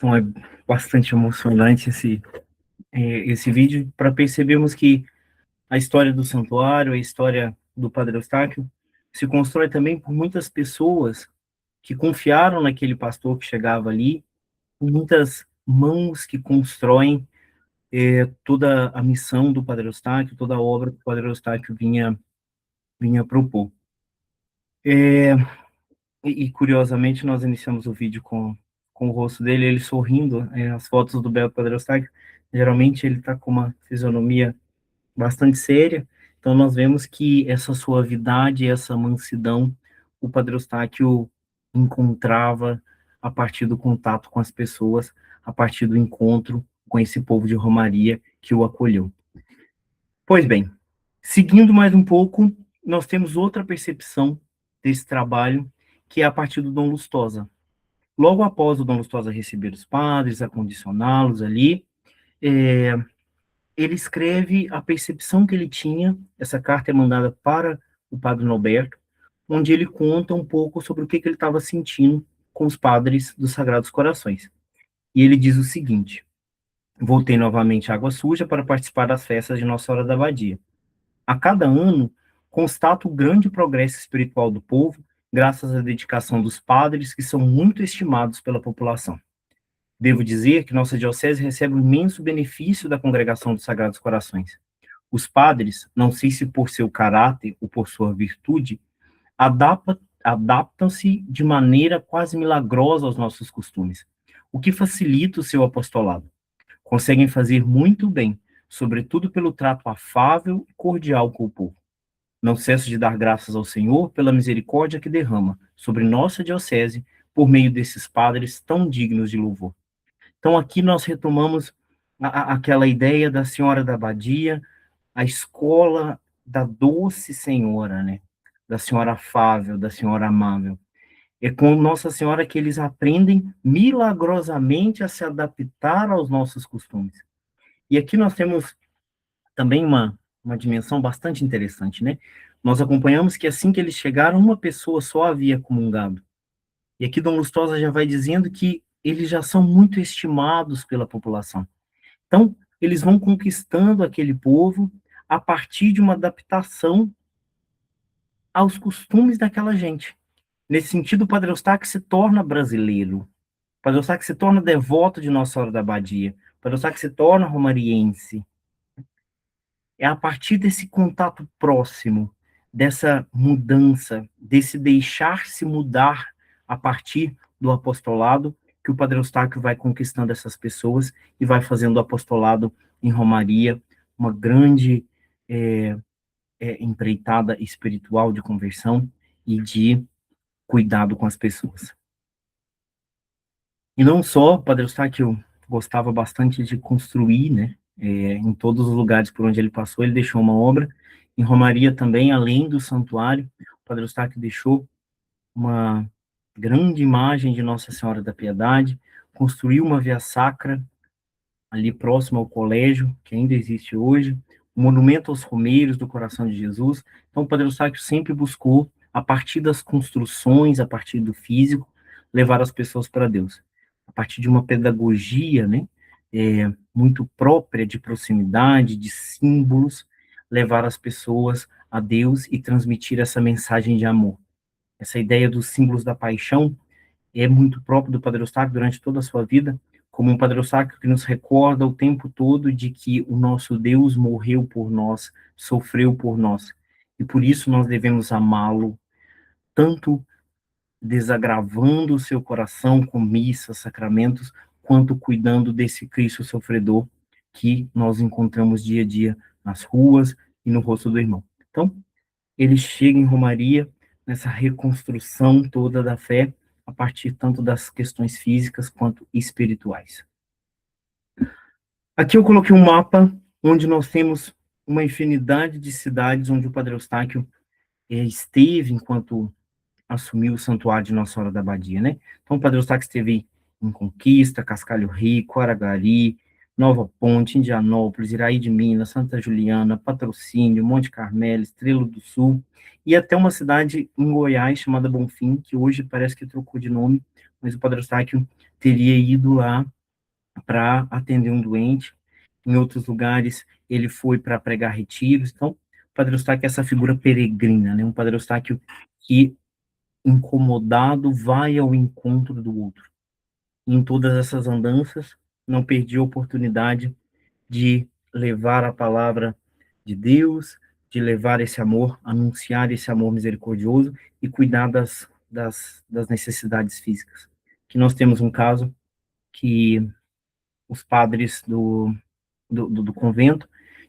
Então é bastante emocionante esse vídeo, para percebermos que a história do santuário, a história do Padre Eustáquio, se constrói também por muitas pessoas que confiaram naquele pastor que chegava ali, muitas mãos que constroem toda a missão do Padre Eustáquio, toda a obra que o Padre Eustáquio vinha propor. Curiosamente, nós iniciamos o vídeo com o rosto dele, ele sorrindo, as fotos do Belo Padre Eustáquio, geralmente ele está com uma fisionomia bastante séria, então nós vemos que essa suavidade, essa mansidão, o Padre Eustáquio encontrava a partir do contato com as pessoas, a partir do encontro com esse povo de Romaria que o acolheu. Pois bem, seguindo mais um pouco, nós temos outra percepção desse trabalho, que é a partir do Dom Lustosa. Logo após o Dom Lustosa receber os padres, acondicioná-los ali, ele escreve a percepção que ele tinha. Essa carta é mandada para o padre Norberto, onde ele conta um pouco sobre o que ele estava sentindo com os padres dos Sagrados Corações. E ele diz o seguinte: voltei novamente à Água Suja para participar das festas de Nossa Senhora da Abadia. A cada ano, constato o grande progresso espiritual do povo, graças à dedicação dos padres, que são muito estimados pela população. Devo dizer que nossa diocese recebe um imenso benefício da congregação dos Sagrados Corações. Os padres, não sei se por seu caráter ou por sua virtude, adaptam-se de maneira quase milagrosa aos nossos costumes, o que facilita o seu apostolado. Conseguem fazer muito bem, sobretudo pelo trato afável e cordial com o povo. Não cesso de dar graças ao Senhor pela misericórdia que derrama sobre nossa diocese por meio desses padres tão dignos de louvor. Então, aqui nós retomamos aquela ideia da Senhora da Abadia, a escola da doce Senhora, né? Da Senhora afável, da Senhora amável. É com Nossa Senhora que eles aprendem milagrosamente a se adaptar aos nossos costumes. E aqui nós temos também uma dimensão bastante interessante, né? Nós acompanhamos que assim que eles chegaram, uma pessoa só havia comungado. E aqui Dom Lustosa já vai dizendo que eles já são muito estimados pela população. Então, eles vão conquistando aquele povo a partir de uma adaptação aos costumes daquela gente. Nesse sentido, o Padre Eustáquio se torna brasileiro. O Padre Eustáquio se torna devoto de Nossa Senhora da Abadia. O Padre Eustáquio se torna romariense. É a partir desse contato próximo, dessa mudança, desse deixar-se mudar a partir do apostolado, que o Padre Eustáquio vai conquistando essas pessoas e vai fazendo o apostolado em Romaria, uma grande empreitada espiritual de conversão e de cuidado com as pessoas. E não só, o Padre Eustáquio gostava bastante de construir, né? Em todos os lugares por onde ele passou, ele deixou uma obra. Em Romaria também, além do santuário, o Padre Eustáquio deixou uma grande imagem de Nossa Senhora da Piedade, construiu uma via sacra ali próximo ao colégio, que ainda existe hoje, um monumento aos romeiros do Coração de Jesus. Então, o Padre Eustáquio sempre buscou, a partir das construções, a partir do físico, levar as pessoas para Deus. A partir de uma pedagogia, né, muito própria de proximidade, de símbolos, levar as pessoas a Deus e transmitir essa mensagem de amor. Essa ideia dos símbolos da paixão é muito próprio do Padre Eustáquio durante toda a sua vida, como um Padre Eustáquio que nos recorda o tempo todo de que o nosso Deus morreu por nós, sofreu por nós, e por isso nós devemos amá-lo, tanto desagravando o seu coração com missas, sacramentos, quanto cuidando desse Cristo sofredor que nós encontramos dia a dia nas ruas e no rosto do irmão. Então, ele chega em Romaria, nessa reconstrução toda da fé, a partir tanto das questões físicas quanto espirituais. Aqui eu coloquei um mapa onde nós temos uma infinidade de cidades onde o Padre Eustáquio esteve enquanto assumiu o santuário de Nossa Senhora da Abadia, né? Então, o Padre Eustáquio esteve em Conquista, Cascalho Rico, Aragari, Nova Ponte, Indianópolis, Iraí de Minas, Santa Juliana, Patrocínio, Monte Carmelo, Estrela do Sul, e até uma cidade em Goiás chamada Bonfim, que hoje parece que trocou de nome, mas o Padre Eustáquio teria ido lá para atender um doente. Em outros lugares, ele foi para pregar retiros. Então, o Padre Eustáquio é essa figura peregrina, né? Um Padre Eustáquio que, incomodado, vai ao encontro do outro. E em todas essas andanças, não perdi a oportunidade de levar a palavra de Deus, de levar esse amor, anunciar esse amor misericordioso e cuidar das necessidades físicas. Que nós temos um caso que os padres do convento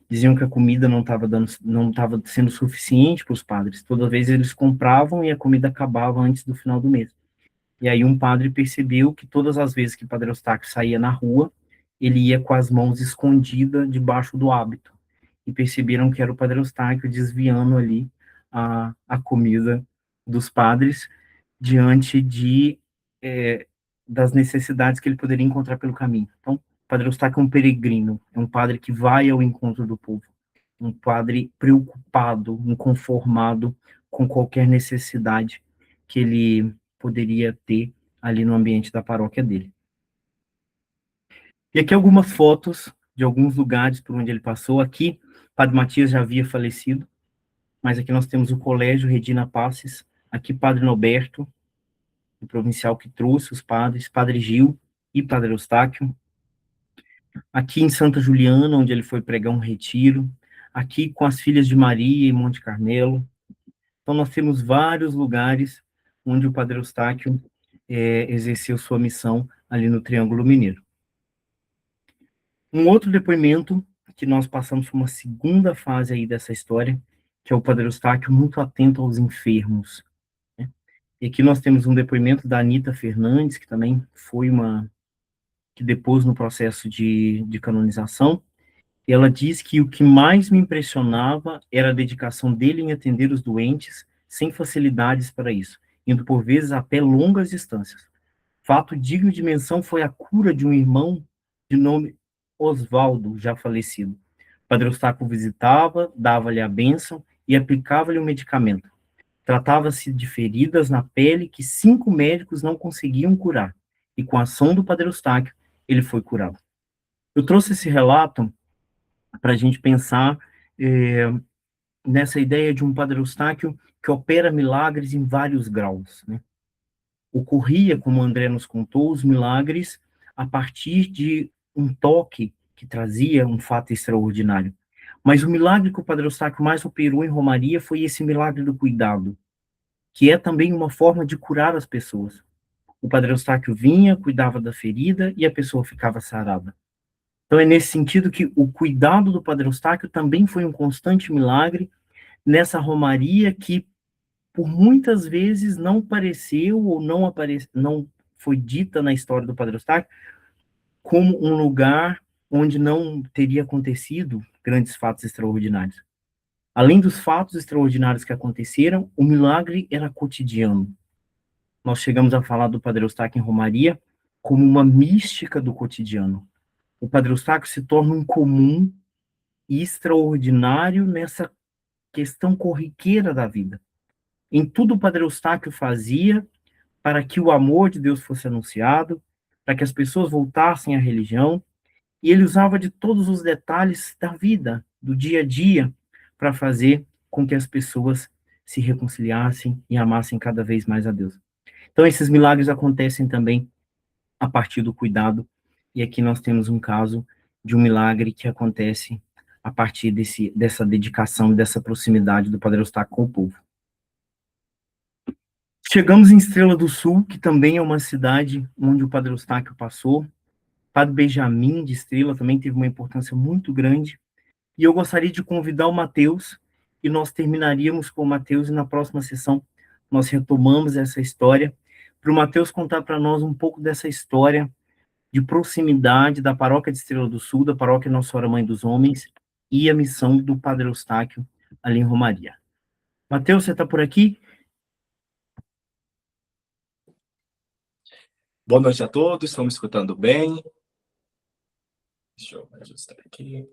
diziam que a comida não estava sendo suficiente para os padres. Toda vez eles compravam e a comida acabava antes do final do mês. E aí um padre percebeu que todas as vezes que o Padre Eustáquio saía na rua, ele ia com as mãos escondidas debaixo do hábito. E perceberam que era o Padre Eustáquio desviando ali a comida dos padres diante das necessidades que ele poderia encontrar pelo caminho. Então, o Padre Eustáquio é um peregrino, é um padre que vai ao encontro do povo, um padre preocupado, inconformado com qualquer necessidade que ele poderia ter ali no ambiente da paróquia dele. E aqui algumas fotos de alguns lugares por onde ele passou. Aqui, Padre Matias já havia falecido, mas aqui nós temos o Colégio Regina Passes, aqui Padre Noberto, o provincial que trouxe os padres, Padre Gil e Padre Eustáquio. Aqui em Santa Juliana, onde ele foi pregar um retiro. Aqui com as Filhas de Maria em Monte Carmelo. Então, nós temos vários lugares onde o Padre Eustáquio exerceu sua missão ali no Triângulo Mineiro. Um outro depoimento que nós passamos por uma segunda fase aí dessa história, que é o Padre Eustáquio muito atento aos enfermos. Né? E aqui nós temos um depoimento da Anita Fernandes, que também foi que depôs no processo de canonização. E ela diz que o que mais me impressionava era a dedicação dele em atender os doentes, sem facilidades para isso, indo por vezes a pé longas distâncias. Fato digno de menção foi a cura de um irmão de nome Osvaldo, já falecido. O Padre Eustáquio visitava, dava-lhe a bênção e aplicava-lhe um medicamento. Tratava-se de feridas na pele que 5 médicos não conseguiam curar, e com a ação do Padre Eustáquio, ele foi curado. Eu trouxe esse relato para a gente pensar nessa ideia de um Padre Eustáquio que opera milagres em vários graus, né? Ocorria, como o André nos contou, os milagres a partir de um toque que trazia um fato extraordinário. Mas o milagre que o Padre Eustáquio mais operou em Romaria foi esse milagre do cuidado, que é também uma forma de curar as pessoas. O Padre Eustáquio vinha, cuidava da ferida e a pessoa ficava sarada. Então é nesse sentido que o cuidado do Padre Eustáquio também foi um constante milagre nessa Romaria que por muitas vezes não pareceu ou não foi dita na história do Padre Eustáquio como um lugar onde não teria acontecido grandes fatos extraordinários. Além dos fatos extraordinários que aconteceram, o milagre era cotidiano. Nós chegamos a falar do Padre Eustáquio em Romaria como uma mística do cotidiano. O Padre Eustáquio se torna um comum e extraordinário nessa questão corriqueira da vida. Em tudo o Padre Eustáquio fazia para que o amor de Deus fosse anunciado, para que as pessoas voltassem à religião, e ele usava de todos os detalhes da vida, do dia a dia, para fazer com que as pessoas se reconciliassem e amassem cada vez mais a Deus. Então, esses milagres acontecem também a partir do cuidado, e aqui nós temos um caso de um milagre que acontece a partir dessa dedicação, dessa proximidade do Padre Eustáquio com o povo. Chegamos em Estrela do Sul, que também é uma cidade onde o Padre Eustáquio passou. Padre Benjamin de Estrela também teve uma importância muito grande. E eu gostaria de convidar o Mateus, e nós terminaríamos com o Mateus, e na próxima sessão nós retomamos essa história, para o Mateus contar para nós um pouco dessa história de proximidade da paróquia de Estrela do Sul, da paróquia Nossa Senhora Mãe dos Homens, e a missão do Padre Eustáquio ali em Romaria. Mateus, você está por aqui? Boa noite a todos, estão me escutando bem? Deixa eu ajustar aqui.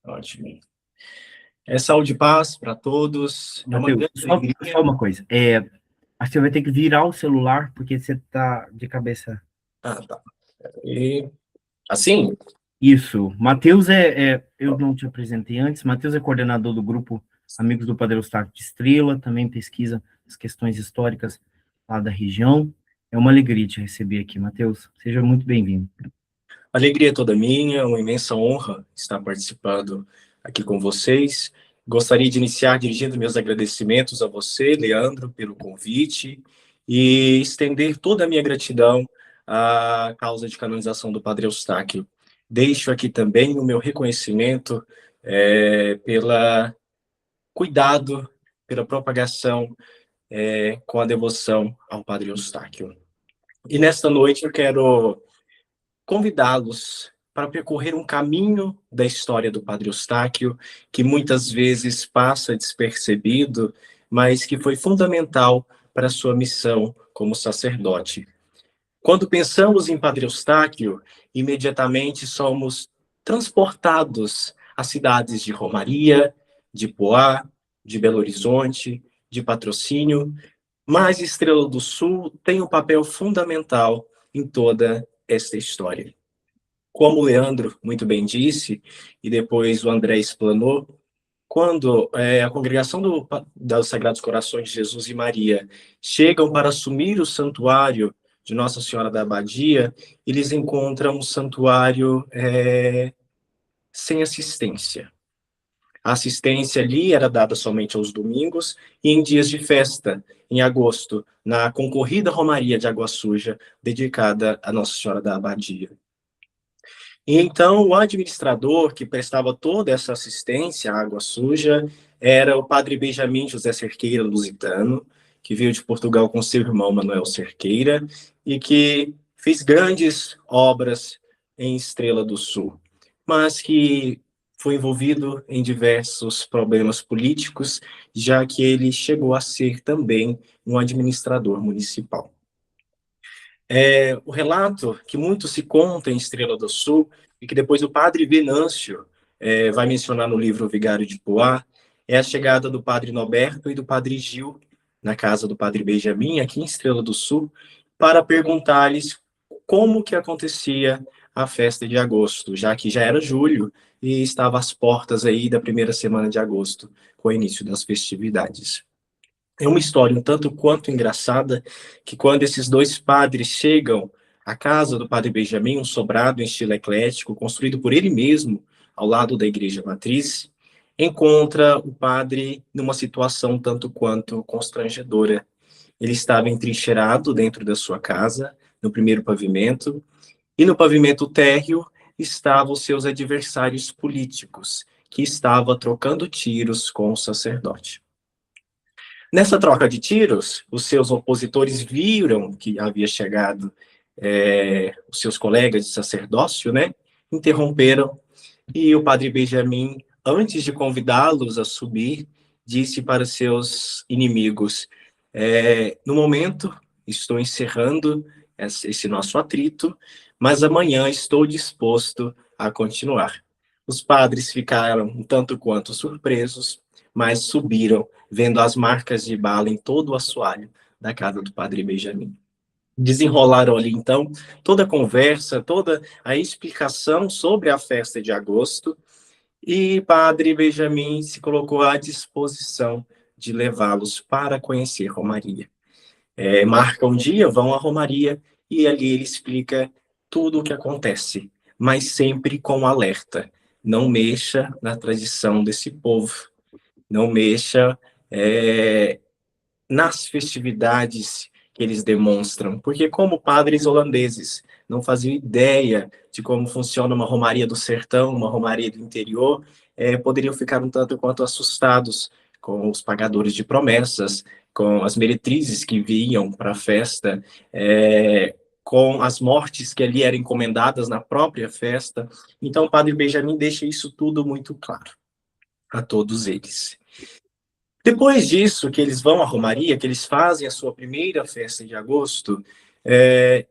Ótimo. Saúde e paz para todos. Mateus, só uma coisa. Acho que você vai ter que virar o celular, porque você está de cabeça Ah, tá. E assim? Isso. Matheus eu não te apresentei antes, Matheus é coordenador do grupo Amigos do Padre Eustáquio de Estrela, também pesquisa as questões históricas lá da região. É uma alegria te receber aqui, Matheus. Seja muito bem-vindo. Alegria toda minha, uma imensa honra estar participando aqui com vocês. Gostaria de iniciar dirigindo meus agradecimentos a você, Leandro, pelo convite e estender toda a minha gratidão à causa de canonização do Padre Eustáquio. Deixo aqui também o meu reconhecimento pela cuidado, pela propagação com a devoção ao Padre Eustáquio. E nesta noite eu quero convidá-los para percorrer um caminho da história do Padre Eustáquio, que muitas vezes passa despercebido, mas que foi fundamental para a sua missão como sacerdote. Quando pensamos em Padre Eustáquio, imediatamente somos transportados às cidades de Romaria, de Poá, de Belo Horizonte, de Patrocínio, mas Estrela do Sul tem um papel fundamental em toda esta história. Como o Leandro muito bem disse, e depois o André explanou, quando a congregação dos Sagrados Corações de Jesus e Maria chegam para assumir o santuário de Nossa Senhora da Abadia, eles encontram um santuário sem assistência. A assistência ali era dada somente aos domingos e em dias de festa, em agosto, na concorrida Romaria de Água Suja, dedicada a Nossa Senhora da Abadia. E então, o administrador que prestava toda essa assistência à Água Suja era o padre Benjamin José Cerqueira, lusitano, que veio de Portugal com seu irmão Manuel Cerqueira e que fez grandes obras em Estrela do Sul, mas que foi envolvido em diversos problemas políticos, já que ele chegou a ser também um administrador municipal. O relato que muito se conta em Estrela do Sul, e que depois o padre Venâncio vai mencionar no livro Vigário de Poá, é a chegada do padre Noberto e do padre Gil na casa do padre Benjamin, aqui em Estrela do Sul, para perguntar-lhes como que acontecia a festa de agosto, já que já era julho e estava às portas aí da primeira semana de agosto, com o início das festividades. É uma história um tanto quanto engraçada, que quando esses dois padres chegam à casa do padre Benjamin, um sobrado em estilo eclético, construído por ele mesmo, ao lado da igreja matriz, encontra o padre numa situação tanto quanto constrangedora. Ele estava entrincheirado dentro da sua casa, no primeiro pavimento, e no pavimento térreo estavam os seus adversários políticos, que estavam trocando tiros com o sacerdote. Nessa troca de tiros, os seus opositores viram que havia chegado os seus colegas de sacerdócio, né? Interromperam, e o padre Benjamin, antes de convidá-los a subir, disse para seus inimigos: no momento, estou encerrando esse nosso atrito, mas amanhã estou disposto a continuar. Os padres ficaram um tanto quanto surpresos, mas subiram, vendo as marcas de bala em todo o assoalho da casa do padre Benjamin. Desenrolaram ali, então, toda a conversa, toda a explicação sobre a festa de agosto, e padre Benjamin se colocou à disposição de levá-los para conhecer Romaria. Marca um dia, vão à Romaria, e ali ele explica tudo o que acontece, mas sempre com alerta: não mexa na tradição desse povo, não mexa nas festividades que eles demonstram, porque como padres holandeses não faziam ideia de como funciona uma romaria do sertão, uma romaria do interior, poderiam ficar um tanto quanto assustados com os pagadores de promessas, com as meretrizes que vinham para a festa, com as mortes que ali eram encomendadas na própria festa. Então o padre Benjamin deixa isso tudo muito claro a todos eles. Depois disso, que eles vão à Romaria, que eles fazem a sua primeira festa de agosto,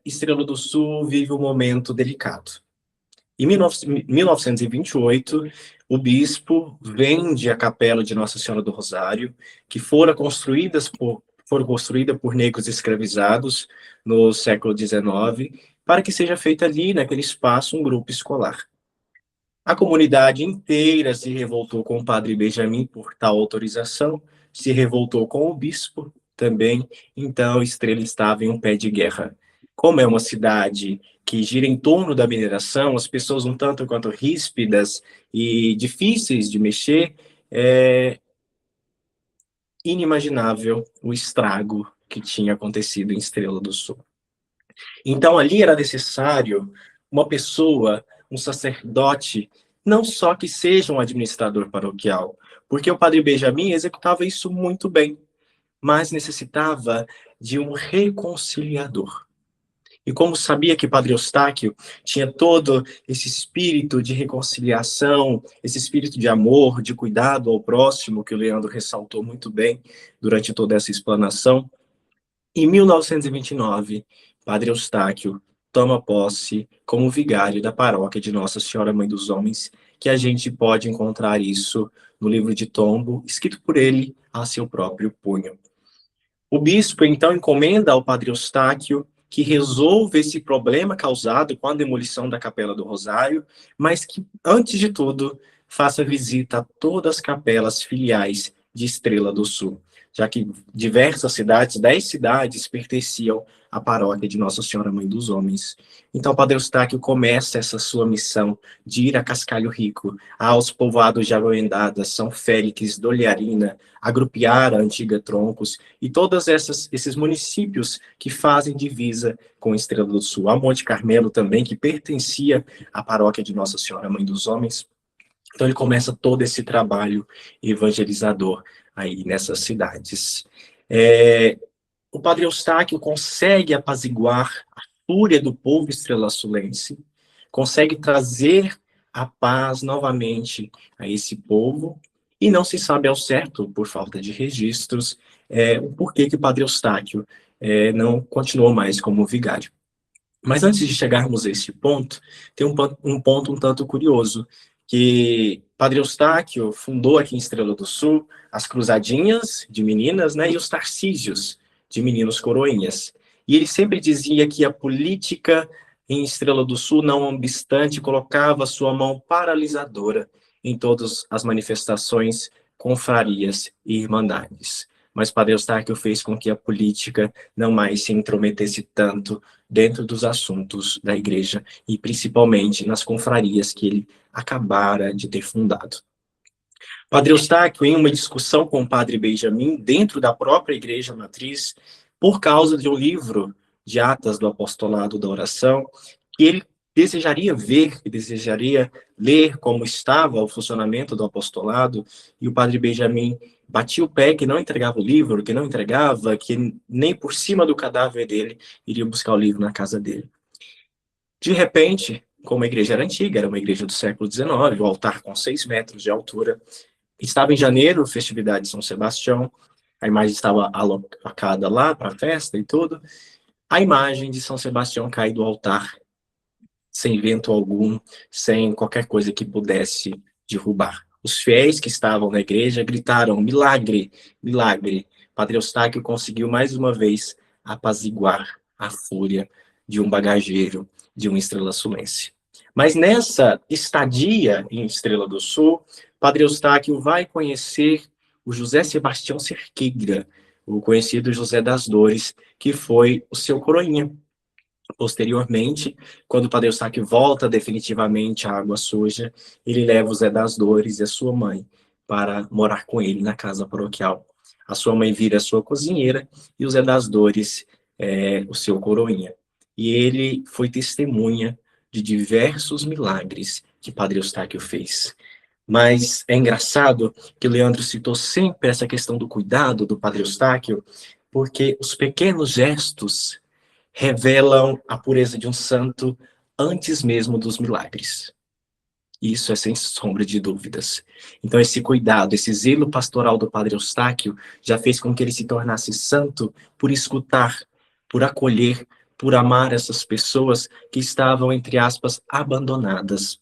Estrela do Sul vive um momento delicado. Em 1928, o bispo vende a capela de Nossa Senhora do Rosário, que foram construída por negros escravizados no século XIX, para que seja feito ali, naquele espaço, um grupo escolar. A comunidade inteira se revoltou com o padre Benjamin por tal autorização, se revoltou com o bispo também, então Estrela estava em um pé de guerra. Como é uma cidade que gira em torno da mineração, as pessoas um tanto quanto ríspidas e difíceis de mexer, é inimaginável o estrago que tinha acontecido em Estrela do Sul. Então, ali era necessário uma pessoa, um sacerdote, não só que seja um administrador paroquial, porque o padre Benjamin executava isso muito bem, mas necessitava de um reconciliador. E como sabia que Padre Eustáquio tinha todo esse espírito de reconciliação, esse espírito de amor, de cuidado ao próximo, que o Leandro ressaltou muito bem durante toda essa explanação, em 1929, Padre Eustáquio toma posse como vigário da paróquia de Nossa Senhora Mãe dos Homens, que a gente pode encontrar isso no livro de Tombo, escrito por ele a seu próprio punho. O bispo, então, encomenda ao Padre Eustáquio que resolva esse problema causado com a demolição da Capela do Rosário, mas que, antes de tudo, faça visita a todas as capelas filiais de Estrela do Sul, já que diversas cidades, 10 cidades, pertenciam à paróquia de Nossa Senhora Mãe dos Homens. Então, Padre Eustáquio começa essa sua missão de ir a Cascalho Rico, aos povoados de Aroendada, São Félix, Dolharina, Agrupiara, Antiga Troncos, e todos esses municípios que fazem divisa com Estrela do Sul. A Monte Carmelo também, que pertencia à paróquia de Nossa Senhora Mãe dos Homens. Então ele começa todo esse trabalho evangelizador aí nessas cidades. O padre Eustáquio consegue apaziguar a fúria do povo estrela-sulense, consegue trazer a paz novamente a esse povo, e não se sabe ao certo, por falta de registros, o porquê que o padre Eustáquio não continuou mais como vigário. Mas antes de chegarmos a esse ponto, tem um ponto um tanto curioso, que Padre Eustáquio fundou aqui em Estrela do Sul as cruzadinhas de meninas, né, e os tarcísios de meninos coroinhas. E ele sempre dizia que a política em Estrela do Sul, não obstante, colocava sua mão paralisadora em todas as manifestações, confrarias e irmandades. Mas Padre Eustáquio fez com que a política não mais se intrometesse tanto dentro dos assuntos da igreja, e principalmente nas confrarias que ele acabara de ter fundado. Padre Eustáquio, em uma discussão com o Padre Benjamin, dentro da própria igreja matriz, por causa de um livro de Atas do Apostolado da Oração, que ele desejaria ver, que desejaria ler como estava o funcionamento do apostolado, e o Padre Benjamin batia o pé que não entregava o livro, que não entregava, que nem por cima do cadáver dele iria buscar o livro na casa dele. De repente, como a igreja era antiga, era uma igreja do século XIX, o altar com 6 metros de altura, estava em janeiro, festividade de São Sebastião, a imagem estava alocada lá para a festa e tudo, a imagem de São Sebastião cai do altar, sem vento algum, sem qualquer coisa que pudesse derrubar. Os fiéis que estavam na igreja gritaram: milagre, milagre. Padre Eustáquio conseguiu mais uma vez apaziguar a fúria de um bagageiro, de um estrela-sulense. Mas nessa estadia em Estrela do Sul, Padre Eustáquio vai conhecer o José Sebastião Cerqueira, o conhecido José das Dores, que foi o seu coroinha. Posteriormente, quando o Padre Eustáquio volta definitivamente à Água Suja, ele leva o Zé das Dores e a sua mãe para morar com ele na casa paroquial. A sua mãe vira a sua cozinheira e o Zé das Dores o seu coroinha. E ele foi testemunha de diversos milagres que Padre Eustáquio fez. Mas é engraçado que o Leandro citou sempre essa questão do cuidado do Padre Eustáquio, porque os pequenos gestos revelam a pureza de um santo antes mesmo dos milagres. Isso é sem sombra de dúvidas. Então esse cuidado, esse zelo pastoral do Padre Eustáquio já fez com que ele se tornasse santo por escutar, por acolher, por amar essas pessoas que estavam, entre aspas, abandonadas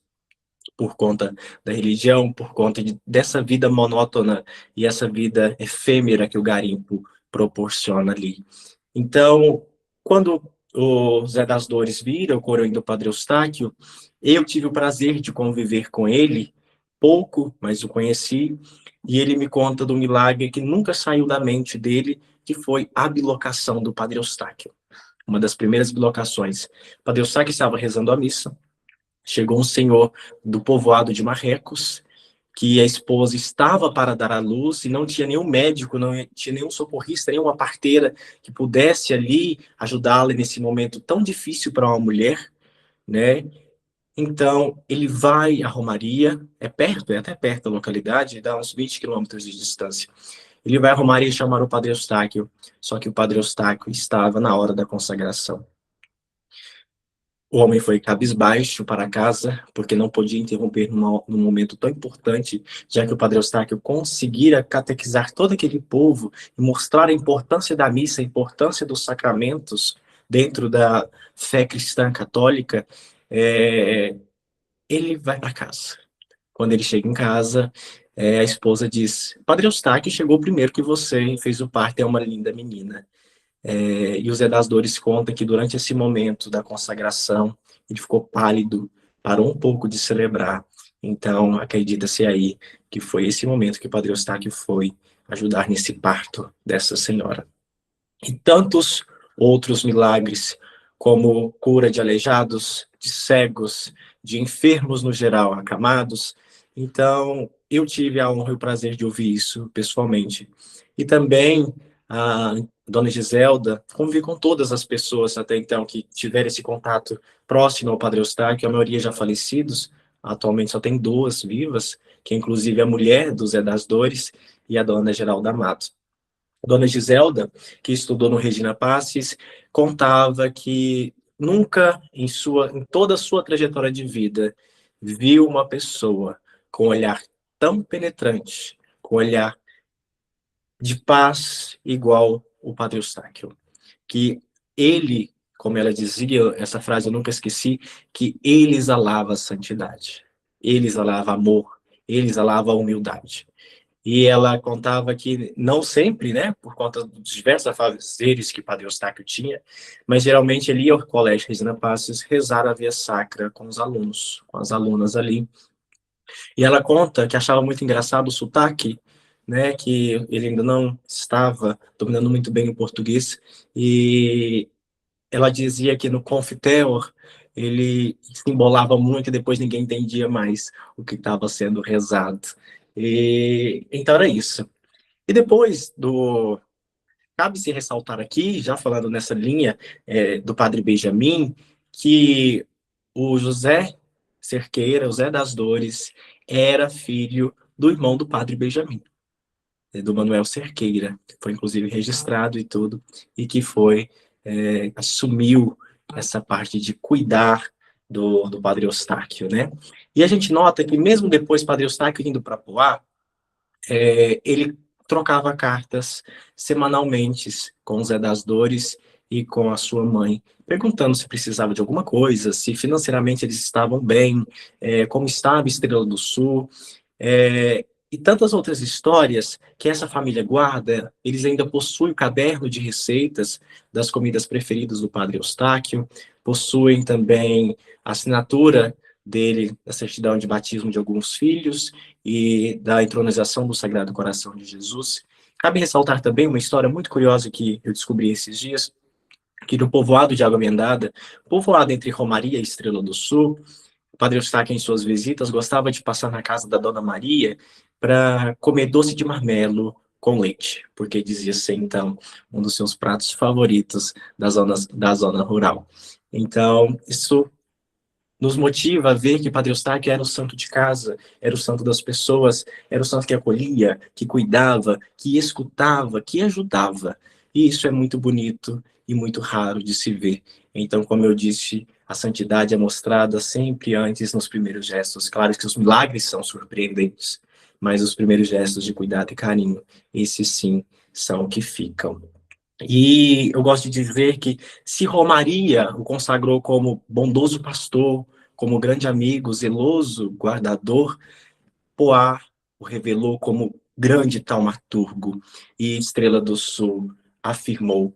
por conta da religião, por conta dessa vida monótona e essa vida efêmera que o garimpo proporciona ali. Então, quando o Zé das Dores vira o coroinha do Padre Eustáquio, eu tive o prazer de conviver com ele, pouco, mas o conheci, e ele me conta do milagre que nunca saiu da mente dele, que foi a bilocação do Padre Eustáquio. Uma das primeiras bilocações. O Padre Eustáquio estava rezando a missa, chegou um senhor do povoado de Marrecos, que a esposa estava para dar à luz e não tinha nenhum médico, não tinha nenhum socorrista, nenhuma parteira que pudesse ali ajudá-la nesse momento tão difícil para uma mulher, né? Então, ele vai a Romaria, é perto, é até perto da localidade, dá uns 20 quilômetros de distância. Ele vai a Romaria e chamar o Padre Eustáquio, só que o Padre Eustáquio estava na hora da consagração. O homem foi cabisbaixo para casa, porque não podia interromper num momento tão importante, já que o Padre Eustáquio conseguira catequizar todo aquele povo e mostrar a importância da missa, a importância dos sacramentos dentro da fé cristã católica. Ele vai para casa. Quando ele chega em casa, a esposa diz: Padre Eustáquio chegou primeiro que você e fez o parto, é uma linda menina. E o Zé das Dores conta que durante esse momento da consagração, ele ficou pálido, parou um pouco de celebrar. Então, acredita-se aí que foi esse momento que o Padre Eustáquio foi ajudar nesse parto dessa senhora. E tantos outros milagres, como cura de aleijados, de cegos, de enfermos no geral, acamados. Então, eu tive a honra e o prazer de ouvir isso pessoalmente. E também a Dona Giselda, convivi com todas as pessoas até então que tiveram esse contato próximo ao Padre Eustáquio, a maioria já falecidos, atualmente só tem 2 vivas, que é inclusive a mulher do Zé das Dores e a Dona Geralda Matos. Dona Giselda, que estudou no Regina Passes, contava que nunca em toda a sua trajetória de vida viu uma pessoa com um olhar tão penetrante, com um olhar de paz igual o Padre Eustáquio. Que ele, como ela dizia, essa frase eu nunca esqueci, que ele exalava a santidade, ele exalava amor, ele exalava a humildade. E ela contava que não sempre, né, por conta dos diversos afazeres que o Padre Eustáquio tinha, mas geralmente ele ia ao Colégio Regina Passos rezar a via sacra com os alunos, com as alunas ali. E ela conta que achava muito engraçado o sotaque, né, que ele ainda não estava dominando muito bem o português, e ela dizia que no Confiteor ele se embolava muito e depois ninguém entendia mais o que estava sendo rezado. E então era isso. E depois do cabe-se ressaltar aqui, já falando nessa linha do Padre Benjamin, que o José Cerqueira, o Zé das Dores, era filho do irmão do Padre Benjamin, do Manuel Cerqueira, que foi inclusive registrado e tudo, e que assumiu essa parte de cuidar do Padre Eustáquio, né? E a gente nota que mesmo depois Padre Eustáquio indo para Poá, ele trocava cartas semanalmente com o Zé das Dores e com a sua mãe, perguntando se precisava de alguma coisa, se financeiramente eles estavam bem, como estava Estrela do Sul, e tantas outras histórias que essa família guarda. Eles ainda possuem o caderno de receitas das comidas preferidas do Padre Eustáquio, possuem também a assinatura dele, da certidão de batismo de alguns filhos e da entronização do Sagrado Coração de Jesus. Cabe ressaltar também uma história muito curiosa que eu descobri esses dias, que no povoado de Água Mendada, povoado entre Romaria e Estrela do Sul, o Padre Eustáquio, em suas visitas, gostava de passar na casa da Dona Maria para comer doce de marmelo com leite, porque dizia ser, então, um dos seus pratos favoritos da zona rural. Então, isso nos motiva a ver que Padre Eustáquio era o santo de casa, era o santo das pessoas, era o santo que acolhia, que cuidava, que escutava, que ajudava. E isso é muito bonito e muito raro de se ver. Então, como eu disse, a santidade é mostrada sempre antes nos primeiros gestos. Claro que os milagres são surpreendentes, mas os primeiros gestos de cuidado e carinho, esses sim são o que ficam. E eu gosto de dizer que se Romaria o consagrou como bondoso pastor, como grande amigo, zeloso guardador, Poá o revelou como grande taumaturgo, e Estrela do Sul afirmou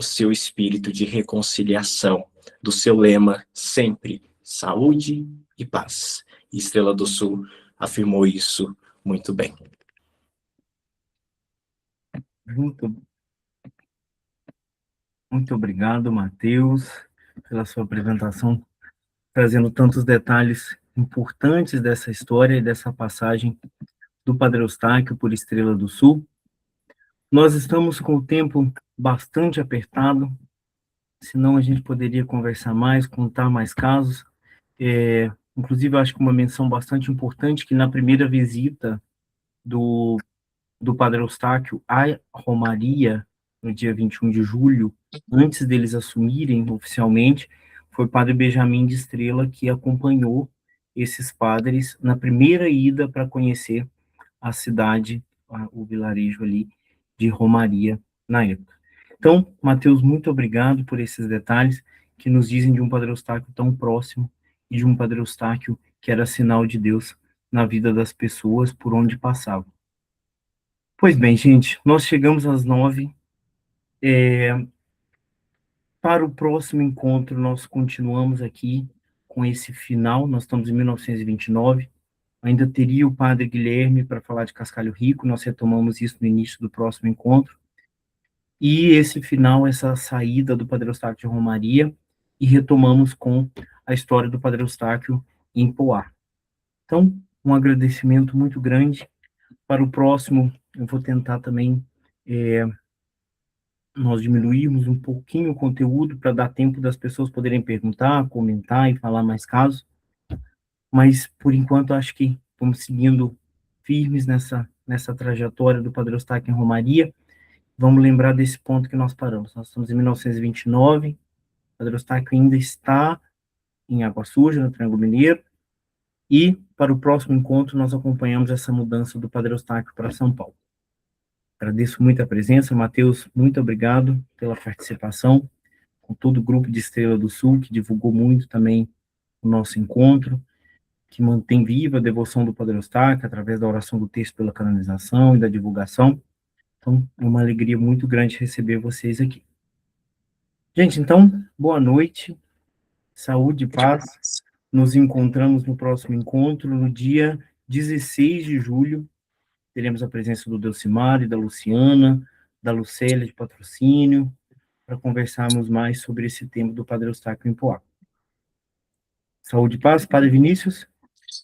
o seu espírito de reconciliação, do seu lema sempre saúde e paz. E Estrela do Sul afirmou isso muito bem. Muito obrigado, Matheus, pela sua apresentação, trazendo tantos detalhes importantes dessa história e dessa passagem do Padre Eustáquio por Estrela do Sul. Nós estamos com o tempo bastante apertado, senão a gente poderia conversar mais, contar mais casos. Inclusive, eu acho que uma menção bastante importante, que na primeira visita do Padre Eustáquio à Romaria, no dia 21 de julho, antes deles assumirem oficialmente, foi o Padre Benjamin de Estrela que acompanhou esses padres na primeira ida para conhecer a cidade, o vilarejo ali de Romaria na época. Então, Matheus, muito obrigado por esses detalhes que nos dizem de um Padre Eustáquio tão próximo e de um Padre Eustáquio que era sinal de Deus na vida das pessoas por onde passava. Pois bem, gente, nós chegamos às 9. Para o próximo encontro, nós continuamos aqui com esse final. Nós estamos em 1929. Ainda teria o Padre Guilherme para falar de Cascalho Rico. Nós retomamos isso no início do próximo encontro. E esse final, essa saída do Padre Eustáquio de Romaria, e retomamos com a história do Padre Eustáquio em Poá. Então, um agradecimento muito grande. Para o próximo, eu vou tentar também nós diminuirmos um pouquinho o conteúdo para dar tempo das pessoas poderem perguntar, comentar e falar mais casos. Mas, por enquanto, acho que vamos seguindo firmes nessa trajetória do Padre Eustáquio em Romaria. Vamos lembrar desse ponto que nós paramos. Nós estamos em 1929, o Padre Eustáquio ainda está em Água Suja, no Triângulo Mineiro, e para o próximo encontro nós acompanhamos essa mudança do Padre Eustáquio para São Paulo. Agradeço muito a presença, Matheus, muito obrigado pela participação, com todo o grupo de Estrela do Sul, que divulgou muito também o nosso encontro, que mantém viva a devoção do Padre Eustáquio, através da oração do texto pela canonização e da divulgação. Então, é uma alegria muito grande receber vocês aqui. Gente, então, boa noite, saúde e paz. Nos encontramos no próximo encontro, no dia 16 de julho. Teremos a presença do Delcimar e da Luciana, da Lucélia de Patrocínio, para conversarmos mais sobre esse tema do Padre Eustáquio em Poá. Saúde e paz, Padre Vinícius.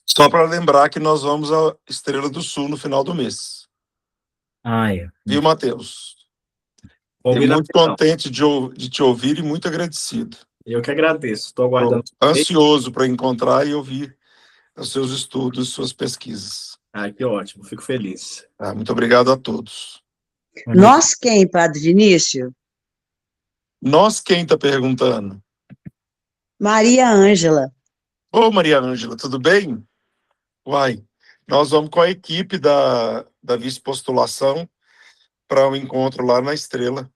Só para lembrar que nós vamos à Estrela do Sul no final do mês. Viu, Matheus? Fiquei muito contente de te ouvir e muito agradecido. Eu que agradeço. Estou aguardando. Ansioso para encontrar e ouvir os seus estudos, suas pesquisas. Que ótimo. Fico feliz. Muito obrigado a todos. Nós quem, Padre Vinícius? Nós quem está perguntando? Maria Ângela. Ô, Maria Ângela, tudo bem? Uai, nós vamos com a equipe da vice-postulação para um encontro lá na Estrela.